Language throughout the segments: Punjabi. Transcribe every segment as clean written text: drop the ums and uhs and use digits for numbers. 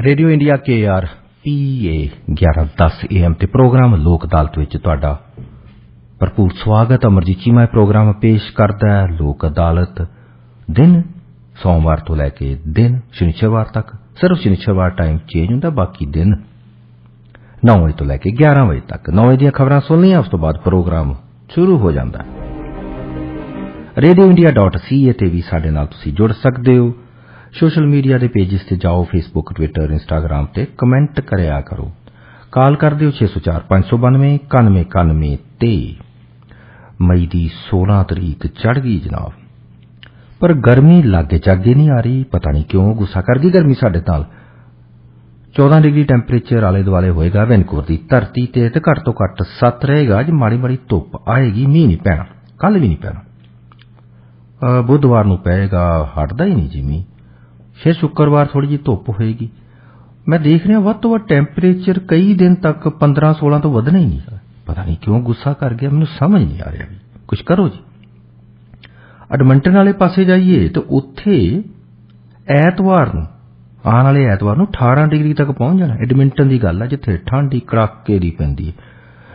रेडियो इंडिया KRPA 1110 AM ते प्रोग्राम लोक अदालत विच तुहाडा भरपूर स्वागत। अमरजीत चीमा प्रोग्राम पेश करदा है लोक अदालत दिन सोमवार तो लैके दिन शनिचरवार तक। सिर्फ शनिचरवार टाइम चेंज हुंदा, बाकी दिन 9 बजे तो लैके 11 बजे तक। 9 बजे दीयां खबरां सुननियां, उस तो बाद प्रोग्राम शुरू हो जांदा है। radioindia.ca ते भी साडे नाल तुसीं जुड़ सकदे हो। सोशल मीडिया के पेजिस से जाओ, फेसबुक, ट्विटर, इंस्टाग्राम ते कमेंट करया करो। कॉल कर दिओ 604 592 91 91 ते। मई की 16 तरीक चढ़ गई जनाब, पर गर्मी लागे चागे नहीं आ रही। पता नहीं क्यों, गुस्सा कर गई गर्मी साडे नाल। 14 डिग्री टैंपरेचर आले दुआले होएगा वैनकूवर की धरती ते घट तो घट 7 रहेगा। अज माड़ी माड़ी धुप आएगी, मीह नहीं पैना, कल भी नहीं पैना। बुधवार नूं पेगा, हटदा ही नहीं जी मीह। फिर शुक्रवार थोड़ी जी धुप होएगी। मैं देख रहा वध तो वध टैंपरेचर कई दिन तक 15-16 तो वधना ही नहीं। पता नहीं क्यों गुस्सा कर गया, मैनूं समझ नहीं आ रहा। कुछ करो जी। एडमंटन वाले पासे जाइए तो उत्थे ऐतवार नूं, आने वाले ऐतवार नूं 18 डिग्री तक पहुंच जाना। एडमिंटन की गल है जिथे ठंड कड़ाके दी पैंदी है।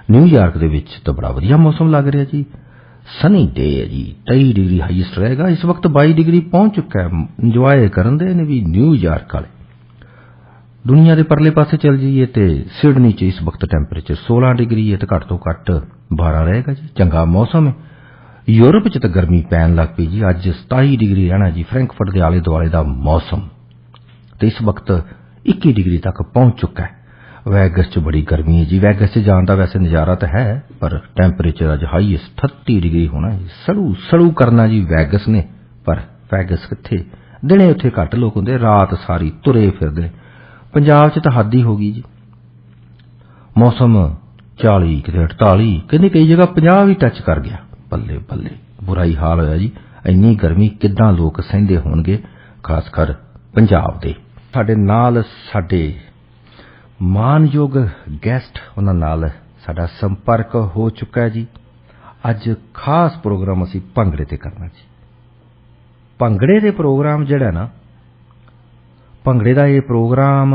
न्यूयॉर्क दे विच तो बड़ा वधिया मौसम लग रहा जी। सनी डे है जी, 23 डिग्री हाईएस्ट रहेगा। इस वक्त 22 डिग्री पहुंच चुका है। इंजॉय करन दे ने भी न्यूयॉर्क वाले। दुनिया के परले पासे चल जाइए तो सिडनी च इस वक्त टैंपरेचर 16 डिग्री है, तो घट तो घट 12 रहेगा जी। चंगा मौसम है। यूरोप च तो गर्मी पैन लग पई जी। अज 27 डिग्री रहना जी फ्रैंकफर्ट के आले दुआले का मौसम, तो इस वक्त 21 डिग्री तक पहुंच चुका है। वैगस च बड़ी गर्मी है जी। वैगस च जान का वैसे नज़ारा तो है, पर टैंपरेचर अज हाईएस्ट 30 डिग्री होना जी। सड़ू सड़ू करना जी वैगस ने। पर वैगस किथे, दिने उत्थे घट लोग होंदे, रात सारी तुरे फिरदे। पंजाब च तो हद ही हो गई जी। मौसम 40 किते 48, कहते कई जगह 50 भी टच कर गया। बल्ले बल्ले, बुरा ही हाल होया जी। इन्नी गर्मी किदां लोग सहंदे होणगे, खासकर पंजाब दे। साडे नाल साडे मानयोग गैसट, उन्हां नाल साडा संपर्क हो चुका है जी। अज खास प्रोग्राम असीं भंगड़े ते करना जी। भंगड़े दे प्रोग्राम जिहड़ा ना, भंगड़े दा ये प्रोग्राम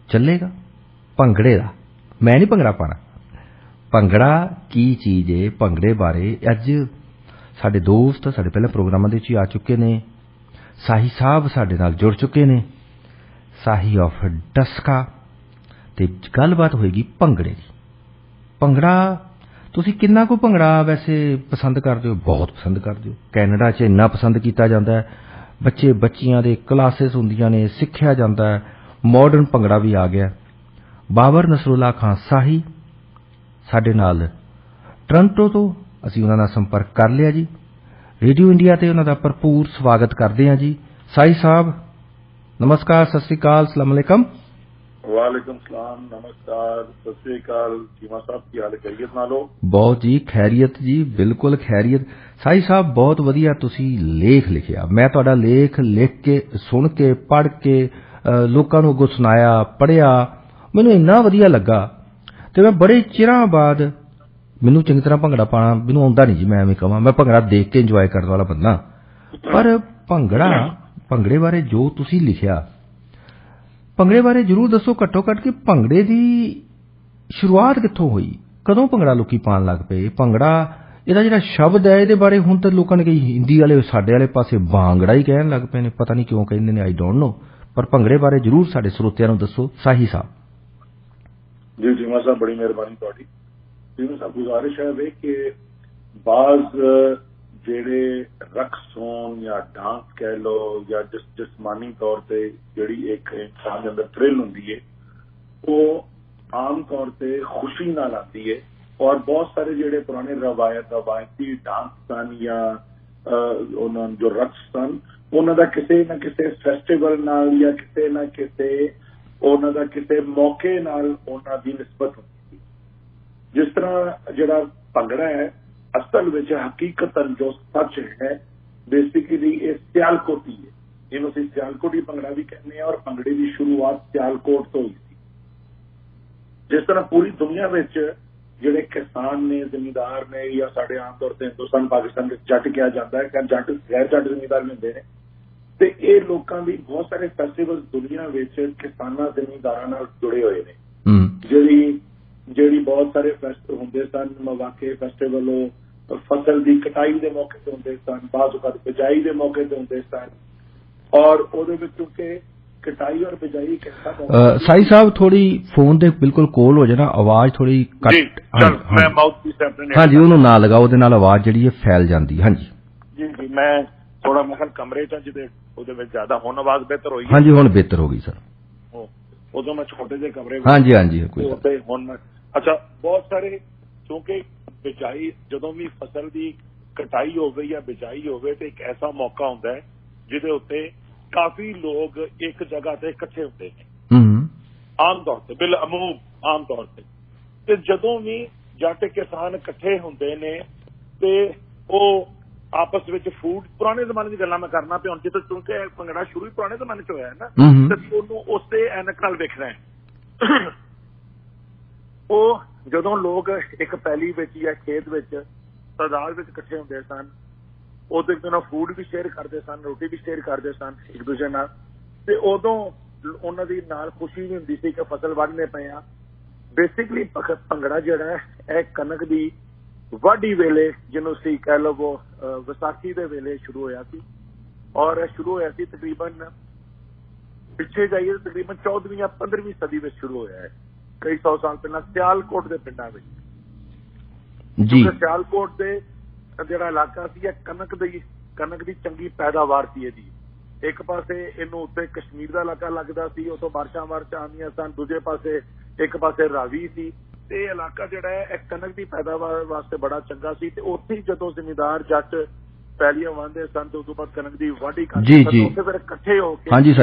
चलेगा। भंगड़े दा मैं नहीं भंगड़ा पाना। भंगड़ा की चीज है, भंगड़े बारे अज साडे दोस्त साडे पहले प्रोग्रामां दे विच आ चुके ने। साही साहब साडे नाल जुड़ चुके ने, साही ऑफ डस्का, ते गलबात होएगी भंगड़े दी। भंगड़ा तुसीं किन्ना को भंगड़ा वैसे पसंद करदे हो? बहुत पसंद करदे हो। कैनेडा च इन्ना पसंद किया जाता है। बच्चे बच्चियां दे क्लासेस हुंदियां ने, सिक्ख्या जाता है। मॉडर्न भंगड़ा भी आ गया। बाबर नसरुल्ला खां साही साडे नाल टोरंटो तो असीं उन्हां नाल संपर्क कर लिया जी। रेडियो इंडिया ते उन्हां दा भरपूर स्वागत करदे हां जी। साही साहब नमस्कार, सत श्री अकाल, अस्सलाम वालेकुम। वालेकुम सलाम, नमस्कार, सत श्री अकाल। चीमा साहब की हाल खैरियत नालो? बहुत जी खैरियत जी, बिल्कुल खैरियत। साही साहब बहुत वधिया तुसी लेख लिखिया। मैं तुहाडा लेख लिख के, सुन के, पढ़ के लोकां नूं अगों सुनाया, पढ़िया, मैनूं इन्ना वधिया लगा। ते मैं बड़े चिरां बाद, मैनूं चंगी तरह भंगड़ा पाना मैनूं आउंदा नहीं जी। मैं एवें कहां, मैं भंगड़ा देख के इंजॉय करने वाला बंदा। पर भंगड़े बारे जो तुसी लिखिया, भंगड़े बारे जरूर दसो घट्टो घट कि भंगड़े दी शुरुआत कित्थों हुई, कदों भंगड़ा लोकी पान लग पे। भंगड़ा इहदा जिहड़ा शब्द है, इहदे बारे हुण तां लोकां ने कई हिंदी वाले साडे वाले पासे भांगड़ा ही कहण लग पे ने। पता नहीं क्यों कहिंदे ने, आई डोंट नो। पर भंगड़े बारे जरूर साडे श्रोतिਆਂ नूं दसो साही साहब। जी चीमा साहब, बड़ी मेहरबानी तुहाडी। चीमा साहब, गुजारिश है वे कि बाज़ जेड़े रक्स होन या डांस कह लो या जिस्मानी तौर पे जेड़ी एक इंसान के अंदर थ्रिल हुंदी है, वो आम तौर पे खुशी नाल आती है। और बहुत सारे जेड़े पुराने रवायती डांस सन या जो रक्स सन, उन्हां दा किसे ना किसे फेस्टिवल नाल या किसे ना किसे उन्हां दा किसे मौके नाल उन्हां दी निस्बत हुंदी है। जिस तरह जेड़ा भंगड़ा है, असल विच हकीकतन जो सच है बेसिकली ये सियालकोटी है। जिन्हों असीं सियालकोटी भंगड़ा भी कहने हैं। और भंगड़े की शुरुआत सियालकोट तो हुई थी। जिस तरह पूरी दुनिया विच जिहड़े किसान ने, जमींदार ने, या साडे आम तौर पर हिंदुस्तान पाकिस्तान में जट कहा जाता है, क्या जट गैर जट जमींदार भी हुंदे ने, ਤੇ ਇਹ ਲੋਕਾਂ ਦੀ ਬਹੁਤ ਸਾਰੇ ਫੈਸਟੀਵਲ ਦੁਨੀਆ ਵਿੱਚ ਕਿਸਾਨਾਂ ਜ਼ਿਮੀਂਦਾਰਾਂ ਨਾਲ ਜੁੜੇ ਹੋਏ ਨੇ। ਜਿਹੜੀ ਬਹੁਤ ਸਾਰੇ ਫੈਸਟੀਵਲ ਹੁੰਦੇ ਸਨ, ਮਵਾਕੇ ਫੈਸਟੀਵਲ ਉਹ ਫਸਲ ਦੀ ਕਟਾਈ ਦੇ ਮੌਕੇ ਤੇ ਹੁੰਦੇ ਸਨ, ਬਾਅਦ ਵਕਤ ਬਿਜਾਈ ਦੇ ਮੌਕੇ ਤੇ ਹੁੰਦੇ ਸਨ। ਔਰ ਉਹਦੇ ਵਿੱਚ ਕਿਉਂਕਿ ਕਟਾਈ ਔਰ ਬਿਜਾਈ ਸਾਈ ਸਾਹਿਬ ਥੋੜੀ ਫੋਨ ਦੇ ਬਿਲਕੁਲ ਕੋਲ ਹੋ ਜਾਣਾ, ਆਵਾਜ਼ ਥੋੜੀ ਘੱਟ। ਮੈਂ ਮਾਊਥਪੀਸ ਆਪਣੇ ਹਾਂਜੀ ਉਹਨੂੰ ਨਾ ਲਗਾਓ, ਉਹਦੇ ਨਾਲ ਆਵਾਜ਼ ਜਿਹੜੀ ਹੈ ਫੈਲ ਜਾਂਦੀ। ਹਾਂਜੀ ਜੀ ਮੈਂ ਥੋੜਾ ਮਖਲ ਕਮਰੇ ਚ ਜਿਹਦੇ ਉਹਦੇ ਵਿੱਚ ਜ਼ਿਆਦਾ ਹੁਣ ਆਵਾਜ਼ ਬਿਹਤਰ ਹੋਈ। ਹਾਂਜੀ ਹੁਣ ਬਿਹਤਰ ਹੋ ਗਈ ਸਰ। ਉਦੋਂ ਮੈਂ ਛੋਟੇ ਜਿਹੇ ਕਮਰੇ ਹਾਂਜੀ ਕੋਈ ਹੁਣ ਅੱਛਾ ਬਹੁਤ ਸਾਰੇ ਕਿਉਂਕਿ ਬਿਜਾਈ ਜਦੋਂ ਵੀ ਫਸਲ ਦੀ ਕਟਾਈ ਹੋਵੇ ਜਾਂ ਬਿਜਾਈ ਹੋਵੇ ਤੇ ਇੱਕ ਐਸਾ ਮੌਕਾ ਹੁੰਦਾ ਹੈ ਜਿਹਦੇ ਉੱਤੇ ਕਾਫੀ ਲੋਕ ਇੱਕ ਜਗ੍ਹਾ ਤੇ ਇਕੱਠੇ ਹੁੰਦੇ ਨੇ ਆਮ ਤੌਰ ਤੇ ਬਿਲਅਮੂਮ ਆਮ ਤੌਰ ਤੇ ਜਦੋਂ ਵੀ ਜੱਟ ਕਿਸਾਨ ਇਕੱਠੇ ਹੁੰਦੇ ਨੇ ਤੇ ਉਹ ਆਪਸ ਵਿੱਚ ਫੂਡ ਪੁਰਾਣੇ ਜ਼ਮਾਨੇ ਦੀ ਗੱਲਾਂ ਮੈਂ ਕਰਨਾ ਪਿਆ ਹੁਣ ਜਿੱਥੇ ਕਿਉਂਕਿ ਭੰਗੜਾ ਸ਼ੁਰੂ ਹੀ ਪੁਰਾਣੇ ਜ਼ਮਾਨੇ ਚ ਹੋਇਆ ਹੈ ਨਾ ਤੇ ਉਹਨੂੰ ਉਸੇ ਐਨਕ ਨਾਲ ਵੇਖਣਾ ਹੈ। ਉਹ ਜਦੋਂ ਲੋਕ ਇੱਕ ਪੈਲੀ ਵਿੱਚ ਜਾਂ ਖੇਤ ਵਿੱਚ ਤਾਦਾਦ ਵਿੱਚ ਇਕੱਠੇ ਹੁੰਦੇ ਸਨ ਉਦੋਂ ਇੱਕ ਦਿਨ ਫੂਡ ਵੀ ਸ਼ੇਅਰ ਕਰਦੇ ਸਨ, ਰੋਟੀ ਵੀ ਸ਼ੇਅਰ ਕਰਦੇ ਸਨ ਇੱਕ ਦੂਜੇ ਨਾਲ ਤੇ ਉਦੋਂ ਉਹਨਾਂ ਦੀ ਨਾਲ ਖੁਸ਼ੀ ਵੀ ਹੁੰਦੀ ਸੀ ਕਿ ਫਸਲ ਵੱਢਨੇ ਪਏ ਆ। ਬੇਸਿਕਲੀ ਭੰਗੜਾ ਜਿਹੜਾ ਹੈ ਇਹ ਕਣਕ ਦੀ ਵਾਢੀ ਵੇਲੇ ਜਿਹਨੂੰ ਸੀ ਕਹਿ ਲਵੋ ਵਿਸਾਖੀ ਦੇ ਵੇਲੇ ਸ਼ੁਰੂ ਹੋਇਆ ਸੀ ਔਰ ਸ਼ੁਰੂ ਹੋਇਆ ਸੀ ਤਕਰੀਬਨ ਪਿੱਛੇ ਜਾਈਏ ਤਕਰੀਬਨ 14ਵੀਂ ਜਾਂ 15ਵੀਂ ਸਦੀ ਵਿੱਚ ਸ਼ੁਰੂ ਹੋਇਆ ਹੈ ਕਈ 100 ਸਾਲ ਪਹਿਲਾਂ ਸਿਆਲਕੋਟ ਦੇ ਪਿੰਡਾਂ ਵਿੱਚ। ਜੀ ਸਿਆਲਕੋਟ ਦੇ ਜਿਹੜਾ ਇਲਾਕਾ ਸੀ ਇਹ ਕਣਕ ਦੀ ਚੰਗੀ ਪੈਦਾਵਾਰ ਸੀ ਇਹਦੀ। ਇੱਕ ਪਾਸੇ ਇਹਨੂੰ ਉੱਤੇ ਕਸ਼ਮੀਰ ਦਾ ਇਲਾਕਾ ਲੱਗਦਾ ਸੀ, ਉਤੋਂ ਬਾਰਿਸ਼ਾਂ ਆਉਂਦੀਆਂ ਸਨ, ਦੂਜੇ ਪਾਸੇ ਇੱਕ ਪਾਸੇ ਰਾਵੀ ਸੀ ਤੇ ਇਹ ਇਲਾਕਾ ਜਿਹੜਾ ਹੈ ਇਹ ਕਣਕ ਦੀ ਪੈਦਾਵਾਰ ਵਾਸਤੇ ਬੜਾ ਚੰਗਾ ਸੀ। ਤੇ ਉੱਥੇ ਜਦੋਂ ਜ਼ਿਮੀਂਦਾਰ ਜੱਟ ਪੈਲੀਆਂ ਵਾਹੁੰਦੇ ਸਨ ਤੇ ਉਸ ਤੋਂ ਬਾਅਦ ਕਣਕ ਦੀ ਵਾਢੀ ਕਰਦੇ ਸਨ ਉੱਥੇ ਫਿਰ ਇਕੱਠੇ ਹੋ ਕੇ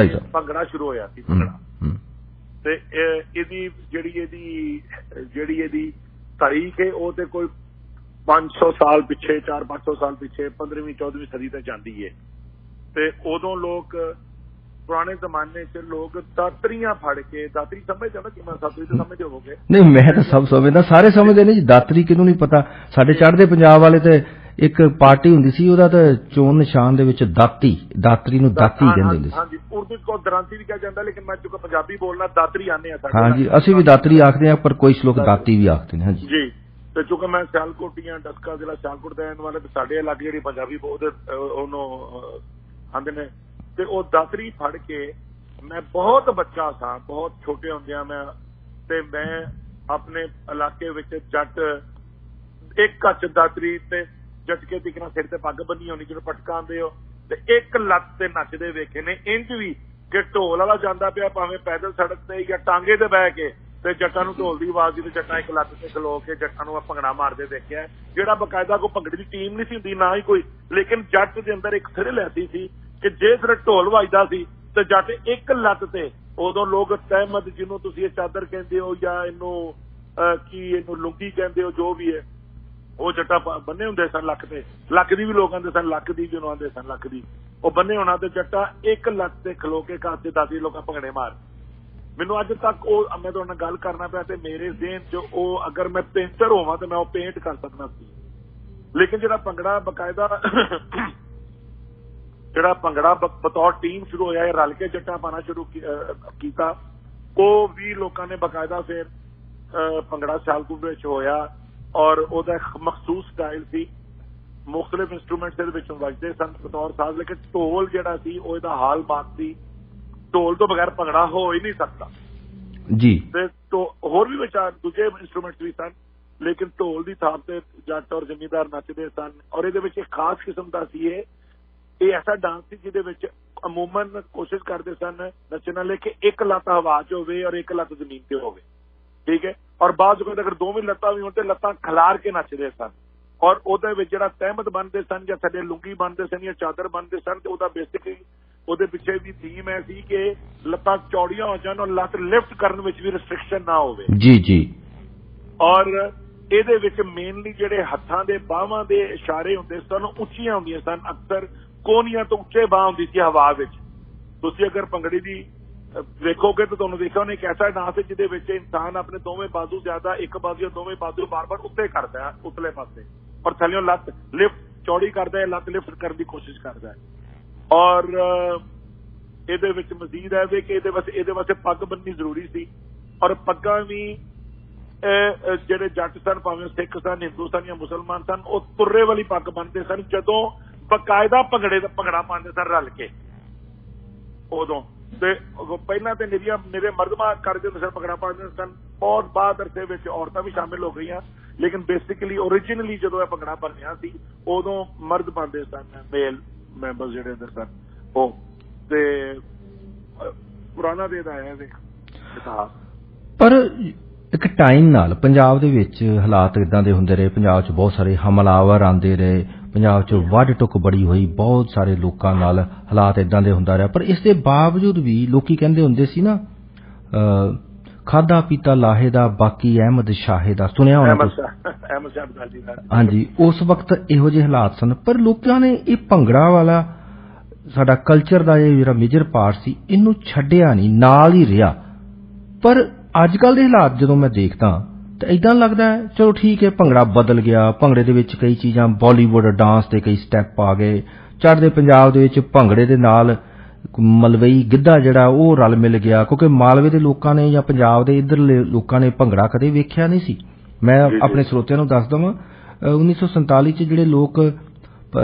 ਭੰਗੜਾ ਸ਼ੁਰੂ ਹੋਇਆ ਸੀ ਭੰਗੜਾ। ਤੇ ਇਹਦੀ ਜਿਹੜੀ ਇਹਦੀ ਤਾਰੀਖ ਹੈ ਉਹ ਤੇ ਕੋਈ 500 ਸਾਲ ਪਿੱਛੇ 400-500 ਸਾਲ ਪਿੱਛੇ 15ਵੀਂ 14ਵੀਂ ਸਦੀ ਤੱਕ ਜਾਂਦੀ ਹੈ। ਤੇ ਉਦੋਂ ਲੋਕ ਪੁਰਾਣੇ ਜ਼ਮਾਨੇ 'ਚ ਲੋਕ ਦਾਤਰੀਆਂ ਫੜ ਕੇ ਦਾਤਰੀ ਸਮਝਦੇ ਨਾ ਕਿ ਮੈਂ ਦਾਤਰੀ ਤਾਂ ਸਮਝਦੇ ਹੋਵੋਗੇ? ਨਹੀਂ ਮੈਂ ਤਾਂ ਸਭ ਸਮਝਦਾ, ਸਾਰੇ ਸਮਝਦੇ ਨੇ ਜੀ। ਦਾਤਰੀ ਕਿਹਨੂੰ ਨਹੀਂ ਪਤਾ। ਸਾਡੇ ਚੜ੍ਹਦੇ ਪੰਜਾਬ ਵਾਲੇ ਤੇ ਇੱਕ ਪਾਰਟੀ ਹੁੰਦੀ ਸੀ ਉਹਦਾ ਤਾਂ ਚੋਣ ਨਿਸ਼ਾਨ ਦੇ ਵਿੱਚ ਦਾਤਰੀ ਨੂੰ ਦਾਤੀ ਕਹਿੰਦੇ ਹੁੰਦੇ ਸੀ। ਹਾਂਜੀ ਉਰਦੂ ਚ ਦਰਾਂਤੀ ਵੀ ਕਿਹਾ ਜਾਂਦਾ ਲੇਕਿਨ ਮੈਂ ਚੁੱਕਾ ਪੰਜਾਬੀ ਬੋਲਣਾ ਦਾਤਰੀ ਆਨੇ ਆ ਸਾਡੇ। ਹਾਂਜੀ ਅਸੀਂ ਵੀ ਦਾਤਰੀ ਆਖਦੇ ਹਾਂ ਪਰ ਕੁਝ ਲੋਕ ਦਾਤੀ ਵੀ ਆਖਦੇ ਨੇ। ਹਾਂਜੀ ਜੀ ਤੇ ਚੁੱਕਾ ਮੈਂ ਸਿਆਲਕੋਟੀਆਂ ਡਸਕਾ ਜ਼ਿਲ੍ਹਾ ਸਿਆਲਕੋਟ ਦੇ ਰਹਿਣ ਵਾਲੇ ਸਾਡੇ ਇਲਾਕੇ ਜਿਹੜੀ ਪੰਜਾਬੀ ਬਹੁਤ ਉਹਨੂੰ ਆਂਦੇ ਨੇ ਤੇ ਉਹ ਦਾਤਰੀ ਫੜ ਕੇ ਮੈਂ ਬਹੁਤ ਬੱਚਾ ਸਾਂ, ਬਹੁਤ ਛੋਟੇ ਹੁੰਦਿਆਂ ਮੈਂ ਆਪਣੇ ਇਲਾਕੇ ਵਿੱਚ ਜੱਟ ਇੱਕ ਕੱਚ ਦਾਤਰੀ ਤੇ ਝਟਕੇ ਦਿਖਣਾ ਸਿਰ ਤੇ ਪੱਗ ਬੰਨੀ ਹੋਣੀ ਜਿਹਨੂੰ ਪਟਕਾਉਂਦੇ ਹੋ ਤੇ ਇੱਕ ਲੱਤ ਤੇ ਨੱਚਦੇ ਵੇਖੇ ਨੇ। ਇੰਜ ਵੀ ਕਿ ਢੋਲ ਵਾਲਾ ਜਾਂਦਾ ਪਿਆ ਭਾਵੇਂ ਪੈਦਲ ਸੜਕ ਤੇ ਜਾਂ ਟਾਂਗੇ ਤੇ ਬਹਿ ਕੇ ਤੇ ਜੱਟਾਂ ਨੂੰ ਢੋਲ ਦੀ ਆਵਾਜ਼ ਦੀ ਤੇ ਜੱਟਾਂ ਇੱਕ ਲੱਤ ਤੇ ਖਲੋ ਕੇ ਜੱਟਾਂ ਨੂੰ ਭੰਗੜਾ ਮਾਰਦੇ ਦੇਖਿਆ। ਜਿਹੜਾ ਬਕਾਇਦਾ ਕੋਈ ਭੰਗੜੇ ਦੀ ਟੀਮ ਨਹੀਂ ਸੀ ਹੁੰਦੀ ਨਾ ਹੀ ਕੋਈ, ਲੇਕਿਨ ਜੱਟ ਦੇ ਅੰਦਰ ਇੱਕ ਥ੍ਰਿਲ ਐਸੀ ਸੀ ਕਿ ਜੇ ਸਿਰ ਢੋਲ ਵੱਜਦਾ ਸੀ ਤੇ ਜੱਟ ਇੱਕ ਲੱਤ ਤੇ ਉਦੋਂ ਲੋਕ ਤਹਿਮਦ ਜਿਹਨੂੰ ਤੁਸੀਂ ਇਹ ਚਾਦਰ ਕਹਿੰਦੇ ਹੋ ਜਾਂ ਇਹਨੂੰ ਲੁੰਗੀ ਕਹਿੰਦੇ ਹੋ ਜੋ ਵੀ ਹੈ ਉਹ ਜੱਟਾਂ ਬੰਨੇ ਹੁੰਦੇ ਸਨ ਲੱਕ ਦੀ ਵੀ ਲੋਕ ਆਉਂਦੇ ਸਨ, ਲੱਕ ਦੀ ਵੀ ਉਹਨੂੰ ਆਉਂਦੇ ਸਨ, ਲੱਕ ਦੀ ਉਹ ਬੰਨੇ ਹੋਣਾ ਤੇ ਜੱਟਾਂ ਇੱਕ ਲੱਤ ਤੇ ਖਲੋ ਕੇ ਕਾਸੇ ਦਾਦੀ ਲੋਕਾਂ ਭੰਗੜੇ ਮਾਰ। ਮੈਨੂੰ ਅੱਜ ਤੱਕ ਉਹ ਮੈਂ ਤੁਹਾਡੇ ਨਾਲ ਗੱਲ ਕਰਨਾ ਪਿਆ ਤੇ ਮੇਰੇ ਜ਼ਿਹਨ 'ਚ ਉਹ ਅਗਰ ਮੈਂ ਪੇਂਟਰ ਹੋਵਾਂ ਤੇ ਮੈਂ ਉਹ ਪੇਂਟ ਕਰ ਸਕਦਾ ਸੀ। ਲੇਕਿਨ ਜਿਹੜਾ ਭੰਗੜਾ ਬਕਾਇਦਾ ਬਤੌਰ ਟੀਮ ਸ਼ੁਰੂ ਹੋਇਆ ਹੈ ਰਲ ਕੇ ਜੱਟਾਂ ਪਾਣਾ ਸ਼ੁਰੂ ਕੀਤਾ ਉਹ ਵੀ ਲੋਕਾਂ ਨੇ ਬਕਾਇਦਾ ਫਿਰ ਭੰਗੜਾ ਸਿਆਲਕੋਟ ਵਿੱਚ ਹੋਇਆ ਔਰ ਉਹਦਾ ਇੱਕ ਮਖਸੂਸ ਸਟਾਈਲ ਸੀ। ਮੁਖਤਲਿਫ ਇੰਸਟਰੂਮੈਂਟਸ ਦੇ ਵਿੱਚ ਵੱਜਦੇ ਸਨ ਬਤੌਰ ਸਾਜ਼, ਲੇਕਿਨ ਢੋਲ ਜਿਹੜਾ ਸੀ ਉਹ ਇਹਦਾ ਹਾਲ ਮਾਰਕ ਸੀ। ਢੋਲ ਤੋਂ ਬਗੈਰ ਭੰਗੜਾ ਹੋ ਹੀ ਨਹੀਂ ਸਕਦਾ ਜੀ। ਤੇ ਹੋਰ ਵੀ ਵਿਚਾਰ ਦੂਜੇ ਇੰਸਟਰੂਮੈਂਟਸ ਵੀ ਸਨ ਲੇਕਿਨ ਢੋਲ ਦੀ ਥਾਂ ਤੇ ਜੱਟ ਔਰ ਜ਼ਿਮੀਂਦਾਰ ਨੱਚਦੇ ਸਨ। ਔਰ ਇਹਦੇ ਵਿੱਚ ਇੱਕ ਖਾਸ ਕਿਸਮ ਦਾ ਸੀ ਇਹ ਐਸਾ ਡਾਂਸ ਸੀ ਜਿਹਦੇ ਵਿੱਚ ਅਮੂਮਨ ਕੋਸ਼ਿਸ਼ ਕਰਦੇ ਸਨ ਨੱਚਣ ਵਾਲੇ ਕਿ ਇੱਕ ਲੱਤ ਹਵਾ 'ਚ ਹੋਵੇ ਔਰ ਇੱਕ ਲੱਤ ਜ਼ਮੀਨ ਤੇ ਹੋਵੇ, ਠੀਕ ਹੈ। ਔਰ ਬਾਅਦ ਵਿੱਚ ਅਗਰ ਦੋਵੇਂ ਲੱਤਾਂ ਵੀ ਹੋਣ ਤੇ ਲੱਤਾਂ ਖਿਲਾਰ ਕੇ ਨੱਚਦੇ ਸਨ। ਔਰ ਉਹਦੇ ਵਿੱਚ ਜਿਹੜਾ ਤਹਿਮਦ ਬਣਦੇ ਸਨ ਜਾਂ ਥੱਲੇ ਲੁੰਗੀ ਬਣਦੇ ਸਨ ਜਾਂ ਚਾਦਰ ਬਣਦੇ ਸਨ ਤੇ ਉਹਦਾ ਬੇਸਿਕਲੀ ਉਹਦੇ ਪਿੱਛੇ ਵੀ ਥੀਮ ਹੈ ਸੀ ਕਿ ਲੱਤਾਂ ਚੌੜੀਆਂ ਹੋ ਜਾਣ ਔਰ ਲੱਤ ਲਿਫਟ ਕਰਨ ਵਿੱਚ ਵੀ ਰਿਸਟ੍ਰਿਕਸ਼ਨ ਨਾ ਹੋਵੇ। ਜੀ ਔਰ ਇਹਦੇ ਵਿੱਚ ਮੇਨਲੀ ਜਿਹੜੇ ਹੱਥਾਂ ਦੇ ਬਾਹਾਂ ਦੇ ਇਸ਼ਾਰੇ ਹੁੰਦੇ ਸਨ ਉੱਚੀਆਂ ਹੁੰਦੀਆਂ ਸਨ, ਅਕਸਰ ਕੋਹਨੀਆਂ ਤੋਂ ਉੱਚੇ ਬਾਂਹ ਹੁੰਦੀ ਸੀ ਹਵਾ ਵਿੱਚ। ਤੁਸੀਂ ਅਗਰ ਭੰਗੜੇ ਦੀ ਵੇਖੋਗੇ ਤਾਂ ਤੁਹਾਨੂੰ ਦੇਖਿਆ ਉਹਨੇ ਇੱਕ ਐਸਾ ਡਾਂਸ ਹੈ ਜਿਹਦੇ ਵਿੱਚ ਇਨਸਾਨ ਆਪਣੇ ਦੋਵੇਂ ਬਾਜ਼ੂ ਜ਼ਿਆਦਾ ਇੱਕ ਬਾਜ਼ੂ ਜਾਂ ਦੋਵੇਂ ਬਾਜ਼ੂ ਬਾਰ-ਬਾਰ ਉੱਤੇ ਕਰਦਾ ਹੈ ਉਤਲੇ ਪਾਸੇ ਔਰ ਥੱਲਿਓਂ ਲੱਤ ਲਿਫਟ ਚੌੜੀ ਕਰਦਾ ਹੈ, ਲੱਤ ਲਿਫਟ ਕਰਨ ਦੀ ਕੋਸ਼ਿਸ਼ ਕਰਦਾ ਹੈ। ਔਰ ਇਹਦੇ ਵਿੱਚ ਮਜ਼ੀਦ ਹੈ ਵੀ ਕਿ ਇਹਦੇ ਵਾਸਤੇ ਪੱਗ ਬੰਨਣੀ ਜ਼ਰੂਰੀ ਸੀ। ਔਰ ਪੱਗਾਂ ਵੀ ਜਿਹੜੇ ਜੱਟ ਸਨ, ਭਾਵੇਂ ਸਿੱਖ ਸਨ, ਹਿੰਦੂ ਸਨ ਜਾਂ ਮੁਸਲਮਾਨ ਸਨ, ਉਹ ਤੁਰਰੇ ਵਾਲੀ ਪੱਗ ਬੰਨਦੇ ਸਨ ਜਦੋਂ ਬਕਾਇਦਾ ਭੰਗੜਾ ਪਾਉਂਦੇ ਸਨ ਰਲ ਕੇ। ਉਦੋਂ ਤੇ ਪਹਿਲਾਂ ਤੇ ਨਿਰੇ ਮਰਦਮਾ ਕਰਦੇ ਹੁੰਦੇ ਸਨ, ਭੰਗੜਾ ਪਾਉਂਦੇ ਸਨ। ਬਹੁਤ ਬਾਅਦ ਅਰਸੇ ਵਿੱਚ ਔਰਤਾਂ ਵੀ ਸ਼ਾਮਿਲ ਹੋ ਗਈਆਂ, ਲੇਕਿਨ ਬੇਸਿਕਲੀ ਓਰੀਜਨਲੀ ਜਦੋਂ ਇਹ ਭੰਗੜਾ ਬਣਿਆ ਸੀ ਉਦੋਂ ਮਰਦ ਪਾਉਂਦੇ ਸਨ, ਮੇਲ ਮੈਂਬਰ ਜਿਹੜੇ ਹੁੰਦੇ ਸਨ ਉਹ। ਤੇ ਪੁਰਾਣਾ ਦਿਨ ਆਇਆ ਇਤਿਹਾਸ। ਪਰ ਇੱਕ ਟਾਈਮ ਨਾਲ ਪੰਜਾਬ ਦੇ ਵਿੱਚ ਹਾਲਾਤ ਇਦਾਂ ਦੇ ਹੁੰਦੇ ਰਹੇ, ਪੰਜਾਬ 'ਚ ਬਹੁਤ ਸਾਰੇ ਹਮਲਾਵਰ ਆਉਂਦੇ ਰਹੇ, ਪੰਜਾਬ 'ਚ ਵੱਢ ਟੁੱਕ ਬੜੀ ਹੋਈ, ਬਹੁਤ ਸਾਰੇ ਲੋਕਾਂ ਨਾਲ ਹਾਲਾਤ ਇਦਾਂ ਦੇ ਹੁੰਦਾ ਰਿਹਾ। ਪਰ ਇਸ ਦੇ ਬਾਵਜੂਦ ਵੀ ਲੋਕੀ ਕਹਿੰਦੇ ਹੁੰਦੇ ਸੀ ਨਾ, ਖਾਦਾ ਪੀਤਾ ਲਾਹੇ ਦਾ ਬਾਕੀ ਅਹਿਮਦ ਸ਼ਾਹੇ ਦਾ, ਸੁਣਿਆ ਹੋਣਾ ਤੁਸੀਂ? ਹਾਂਜੀ, ਉਸ ਵਕਤ ਇਹੋ ਜਿਹੇ ਹਾਲਾਤ ਸਨ। ਪਰ ਲੋਕਾਂ ਨੇ ਇਹ ਭੰਗੜਾ ਵਾਲਾ ਸਾਡਾ ਕਲਚਰ ਦਾ ਇਹ ਜਿਹੜਾ ਮੇਜਰ ਪਾਰਟ ਸੀ, ਇਹਨੂੰ ਛੱਡਿਆ ਨਹੀਂ, ਨਾਲ ਹੀ ਰਿਹਾ। ਪਰ ਅੱਜ ਕੱਲ੍ਹ ਦੇ ਹਾਲਾਤ ਜਦੋਂ ਮੈਂ ਦੇਖਦਾ ਤਾਂ ਏਦਾਂ ਲੱਗਦਾ ਹੈ ਚਲੋ ਠੀਕ ਹੈ, ਭੰਗੜਾ ਬਦਲ ਗਿਆ, ਭੰਗੜੇ ਦੇ ਵਿੱਚ ਕਈ ਚੀਜ਼ਾਂ, ਬਾਲੀਵੁੱਡ ਡਾਂਸ ਦੇ ਕਈ ਸਟੈਪ ਆ ਗਏ, ਚੜ੍ਹਦੇ ਪੰਜਾਬ ਦੇ ਵਿੱਚ ਭੰਗੜੇ ਦੇ ਨਾਲ ਮਲਵਈ ਗਿੱਧਾ ਜਿਹੜਾ ਉਹ ਰਲ ਮਿਲ ਗਿਆ, ਕਿਉਂਕਿ ਮਾਲਵੇ ਦੇ ਲੋਕਾਂ ਨੇ ਜਾਂ ਪੰਜਾਬ ਦੇ ਇੱਧਰਲੇ ਲੋਕਾਂ ਨੇ ਭੰਗੜਾ ਕਦੇ ਵੇਖਿਆ ਨਹੀਂ ਸੀ। ਮੈਂ ਆਪਣੇ ਸਰੋਤਿਆਂ ਨੂੰ ਦੱਸ ਦੇਵਾਂ, 1947 'ਚ ਜਿਹੜੇ ਲੋਕ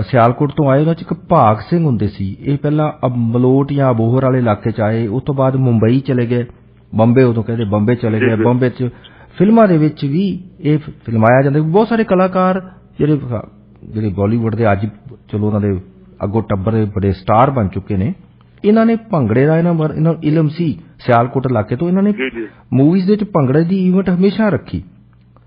ਸਿਆਲਕੋਟ ਤੋਂ ਆਏ ਉਹਨਾਂ 'ਚ ਇੱਕ ਭਾਗ ਸਿੰਘ ਹੁੰਦੇ ਸੀ। ਇਹ ਪਹਿਲਾਂ ਮਲੋਟ ਜਾਂ ਅਬੋਹਰ ਵਾਲੇ ਇਲਾਕੇ 'ਚ ਆਏ, ਉਸ ਤੋਂ ਬਾਅਦ ਮੁੰਬਈ ਚਲੇ ਗਏ, ਬੰਬੇ, ਉਦੋਂ ਕਹਿੰਦੇ ਬੰਬੇ ਚਲੇ ਗਏ। ਬੰਬੇ 'ਚ ਫਿਲਮਾਂ ਦੇ ਵਿੱਚ ਵੀ ਇਹ ਫਿਲਮਾਇਆ ਜਾਂਦਾ। ਬਹੁਤ ਸਾਰੇ ਕਲਾਕਾਰ ਜਿਹੜੇ ਬਾਲੀਵੁੱਡ ਦੇ ਅੱਜ ਚਲੋ ਉਹਨਾਂ ਦੇ ਅੱਗੋਂ ਟੱਬਰ ਦੇ ਬੜੇ ਸਟਾਰ ਬਣ ਚੁੱਕੇ ਨੇ, ਇਹਨਾਂ ਨੇ ਭੰਗੜੇ ਦਾ ਇਹਨਾਂ ਨੂੰ ਇਲਮ ਸੀ ਸਿਆਲਕੋਟ ਇਲਾਕੇ ਤੋਂ। ਇਹਨਾਂ ਨੇ ਮੂਵੀਜ਼ ਦੇ ਵਿੱਚ ਭੰਗੜੇ ਦੀ ਈਵੈਂਟ ਹਮੇਸ਼ਾ ਰੱਖੀ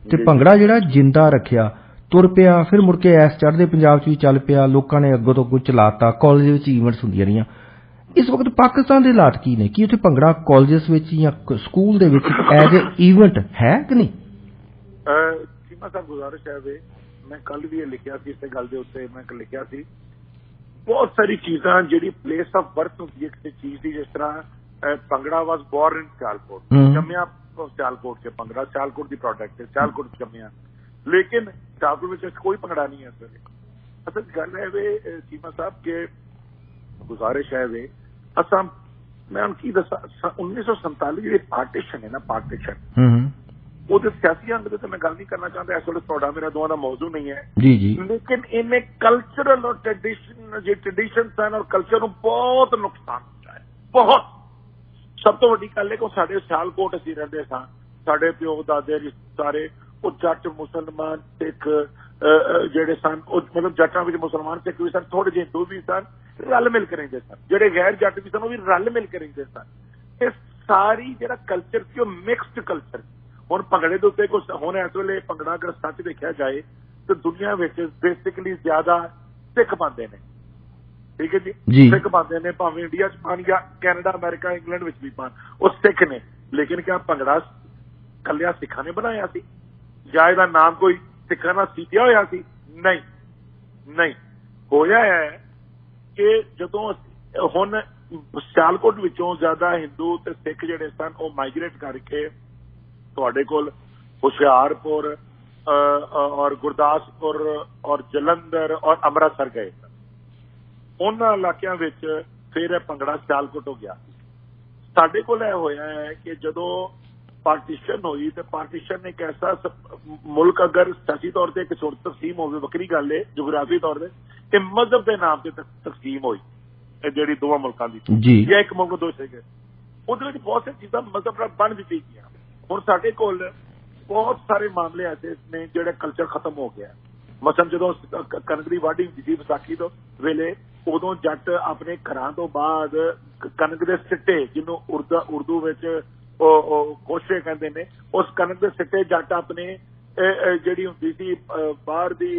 ਤੇ ਭੰਗੜਾ ਜਿਹੜਾ ਜਿੰਦਾ ਰੱਖਿਆ, ਤੁਰ ਪਿਆ। ਫਿਰ ਮੁੜ ਕੇ ਐਸ ਚੜ੍ਹਦੇ ਪੰਜਾਬ 'ਚ ਵੀ ਚੱਲ ਪਿਆ, ਲੋਕਾਂ ਨੇ ਅੱਗੋਂ ਤੋਂ ਅੱਗੋਂ ਚਲਾਤਾ, ਕਾਲਜ ਵਿੱਚ ਈਵੈਂਟਸ ਹੁੰਦੀਆਂ ਰਹੀਆਂ। ਇਸ ਵਕਤ ਪਾਕਿਸਤਾਨ ਦੇ ਹਾਲਾਤ ਕੀ ਨੇ? ਕੀ ਉੱਥੇ ਭੰਗੜਾ ਕਾਲਜਸ ਵਿੱਚ ਜਾਂ ਸਕੂਲ ਦੇ ਵਿੱਚ ਐਜ਼ ਏ ਈਵੈਂਟ ਹੈ ਕਿ ਨਹੀਂ? ਚੀਮਾ ਸਾਹਿਬ, ਗੁਜ਼ਾਰਿਸ਼ ਹੈ ਵੇ, ਮੈਂ ਕੱਲ ਵੀ ਇਹ ਲਿਖਿਆ ਸੀ, ਇਸੇ ਗੱਲ ਦੇ ਉੱਤੇ ਮੈਂ ਲਿਖਿਆ ਸੀ, ਬਹੁਤ ਸਾਰੀ ਚੀਜ਼ਾਂ ਜਿਹੜੀ ਪਲੇਸ ਆਫ ਬਰਥ ਹੁੰਦੀ ਹੈ ਕਿਸੇ ਚੀਜ਼ ਦੀ, ਜਿਸ ਤਰ੍ਹਾਂ ਭੰਗੜਾ ਵਾਸ ਬੋਰਨ ਇਨ ਸਿਆਲਕੋਟ, ਜੰਮਿਆ ਸਿਆਲਕੋਟ 'ਚ, ਭੰਗੜਾ ਸਿਆਲਕੋਟ ਦੀ ਪ੍ਰੋਡਕਟ ਹੈ, ਸਿਆਲਕੋਟ 'ਚ ਜੰਮਿਆ, ਲੇਕਿਨ ਸਿਆਲਕੋਟ ਵਿੱਚ ਕੋਈ ਭੰਗੜਾ ਨਹੀਂ ਹੈ। ਅਸਲ ਗੱਲ ਹੈ ਵੇ ਚੀਮਾ ਸਾਹਿਬ ਕਿ ਗੁਜ਼ਾਰਿਸ਼ ਹੈ ਵੇ, ਅਸਾਂ ਮੈਂ ਹੁਣ ਕੀ ਦੱਸਾਂ, 1947 ਜਿਹੜੀ ਪਾਰਟੀਸ਼ਨ ਹੈ ਨਾ, ਪਾਰਟੀਸ਼ਨ, ਉਹਦੇ ਸਿਆਸੀ ਅੰਗ ਦੇ ਤੇ ਮੈਂ ਗੱਲ ਨਹੀਂ ਕਰਨਾ ਚਾਹੁੰਦਾ, ਇਸ ਵੇਲੇ ਤੁਹਾਡਾ ਮੇਰਾ ਦੋਵਾਂ ਦਾ ਮੌਜੂ ਨਹੀਂ ਹੈ ਜੀ, ਲੇਕਿਨ ਇਹਨੇ ਕਲਚਰਲ ਔਰ ਟ੍ਰੈਡੀਸ਼ਨ ਸਨ ਔਰ ਕਲਚਰ ਨੂੰ ਬਹੁਤ ਨੁਕਸਾਨ ਪਹੁੰਚਾਇਆ, ਬਹੁਤ। ਸਭ ਤੋਂ ਵੱਡੀ ਗੱਲ ਹੈ ਕਿ ਸਾਡੇ ਸਿਆਲਕੋਟ ਅਸੀਂ ਰਹਿੰਦੇ ਸਾਂ, ਸਾਡੇ ਪਿਓ ਦਾਦੇ ਸਾਰੇ ਉਹ ਜੱਟ, ਮੁਸਲਮਾਨ, ਸਿੱਖ ਜਿਹੜੇ ਸਨ, ਉਹ ਮਤਲਬ ਜੱਟਾਂ ਵਿੱਚ ਮੁਸਲਮਾਨ ਸਿੱਖ ਵੀ ਸਨ, ਥੋੜੇ ਜਿਹੇ ਹਿੰਦੂ ਵੀ ਸਨ, ਰਲ ਮਿਲ ਕੇ ਰਹਿੰਦੇ ਸਨ। ਜਿਹੜੇ ਗੈਰ ਜੱਟ ਵੀ ਸਨ ਉਹ ਵੀ ਰਲ ਮਿਲ ਕੇ ਰਹਿੰਦੇ ਸਨ। ਇਹ ਸਾਰੀ ਜਿਹੜਾ ਕਲਚਰ ਸੀ ਉਹ ਮਿਕਸਡ ਕਲਚਰ। ਹੁਣ ਭੰਗੜੇ ਦੇ ਉੱਤੇ ਕੁਛ ਹੁਣ ਇਸ ਵੇਲੇ ਭੰਗੜਾ ਅਗਰ ਸੱਚ ਦੇਖਿਆ ਜਾਏ ਤਾਂ ਦੁਨੀਆ ਵਿੱਚ ਬੇਸਿਕਲੀ ਜ਼ਿਆਦਾ ਸਿੱਖ ਪਾਉਂਦੇ ਨੇ, ਠੀਕ ਹੈ ਜੀ, ਸਿੱਖ ਪਾਉਂਦੇ ਨੇ, ਭਾਵੇਂ ਇੰਡੀਆ 'ਚ ਪਾਉਣ ਜਾਂ ਕੈਨੇਡਾ, ਅਮਰੀਕਾ, ਇੰਗਲੈਂਡ ਵਿੱਚ ਵੀ ਪਾਉਣ, ਉਹ ਸਿੱਖ ਨੇ। ਲੇਕਿਨ ਕਿਆ ਭੰਗੜਾ ਕੱਲਿਆ ਸਿੱਖਾਂ ਨੇ ਬਣਾਇਆ ਸੀ ਜਾਂ ਇਹਦਾ ਨਾਮ ਕੋਈ ਸਿੱਖਾਂ ਨਾਲ ਸੀਤਿਆ ਹੋਇਆ ਸੀ? ਨਹੀਂ। ਹੋਇਆ ਹੈ ਕਿ ਜਦੋਂ ਹੁਣ ਸਿਆਲਕੋਟ ਵਿੱਚੋਂ ਜ਼ਿਆਦਾ ਹਿੰਦੂ ਤੇ ਸਿੱਖ ਜਿਹੜੇ ਸਨ ਉਹ ਮਾਈਗ੍ਰੇਟ ਕਰਕੇ ਤੁਹਾਡੇ ਕੋਲ ਹੁਸ਼ਿਆਰਪੁਰ ਔਰ ਗੁਰਦਾਸਪੁਰ ਔਰ ਜਲੰਧਰ ਔਰ ਅੰਮ੍ਰਿਤਸਰ ਗਏ ਸਨ। ਉਹਨਾਂ ਇਲਾਕਿਆਂ ਵਿੱਚ ਫਿਰ ਇਹ ਭੰਗੜਾ ਸਿਆਲਕੋਟ ਹੋ ਗਿਆ। ਸਾਡੇ ਕੋਲ ਇਹ ਹੋਇਆ ਹੈ ਕਿ ਜਦੋਂ ਪਾਰਟੀਸ਼ਨ ਹੋਈ ਤੇ ਪਾਰਟੀਸ਼ਨ ਨੇ ਇੱਕ ਐਸਾ ਮੁਲਕ, ਅਗਰ ਸਿਆਸੀ ਤੌਰ ਤੇ ਇੱਕ ਛੋਟੀ ਤਕਸੀਮ ਹੋਵੇ ਵੱਖਰੀ ਗੱਲ ਹੈ, ਜਗਰਾਫੀ ਤੌਰ ਤੇ, ਇਹ ਮਜ਼ਹਬ ਦੇ ਨਾਮ ਤੇ ਤਕਸੀਮ ਹੋਈ ਇਹ ਜਿਹੜੀ ਦੋਵਾਂ ਮੁਲਕਾਂ ਦੀ, ਜਾਂ ਇੱਕ ਮੁਲਕ ਦੋ ਸੀਗੇ, ਉਹਦੇ ਵਿੱਚ ਬਹੁਤ ਸਾਰੀ ਚੀਜ਼ਾਂ ਮਜ਼ਹਬ ਨਾਲ ਬਣ ਵੀ ਗਈਆਂ। ਹੁਣ ਸਾਡੇ ਕੋਲ ਬਹੁਤ ਸਾਰੇ ਮਾਮਲੇ ਐਸੇ ਨੇ ਜਿਹੜੇ ਕਲਚਰ ਖਤਮ ਹੋ ਗਿਆ। ਮਸਲਨ ਜਦੋਂ ਕਣਕ ਦੀ ਵਾਢੀ ਹੁੰਦੀ ਸੀ ਵਿਸਾਖੀ ਤੋਂ ਵੇਲੇ, ਉਦੋਂ ਜੱਟ ਆਪਣੇ ਘਰਾਂ ਤੋਂ ਬਾਅਦ ਕਣਕ ਦੇ ਸਿੱਟੇ, ਜਿਹਨੂੰ ਉਰਦੂ ਵਿੱਚ ਉਹ ਕੋਸ਼ੇ ਕਹਿੰਦੇ ਨੇ, ਉਸ ਕਣਕ ਦੇ ਸਿੱਟੇ ਜੱਟ ਆਪਣੇ ਜਿਹੜੀ ਹੁੰਦੀ ਸੀ ਬਾਹਰ ਦੀ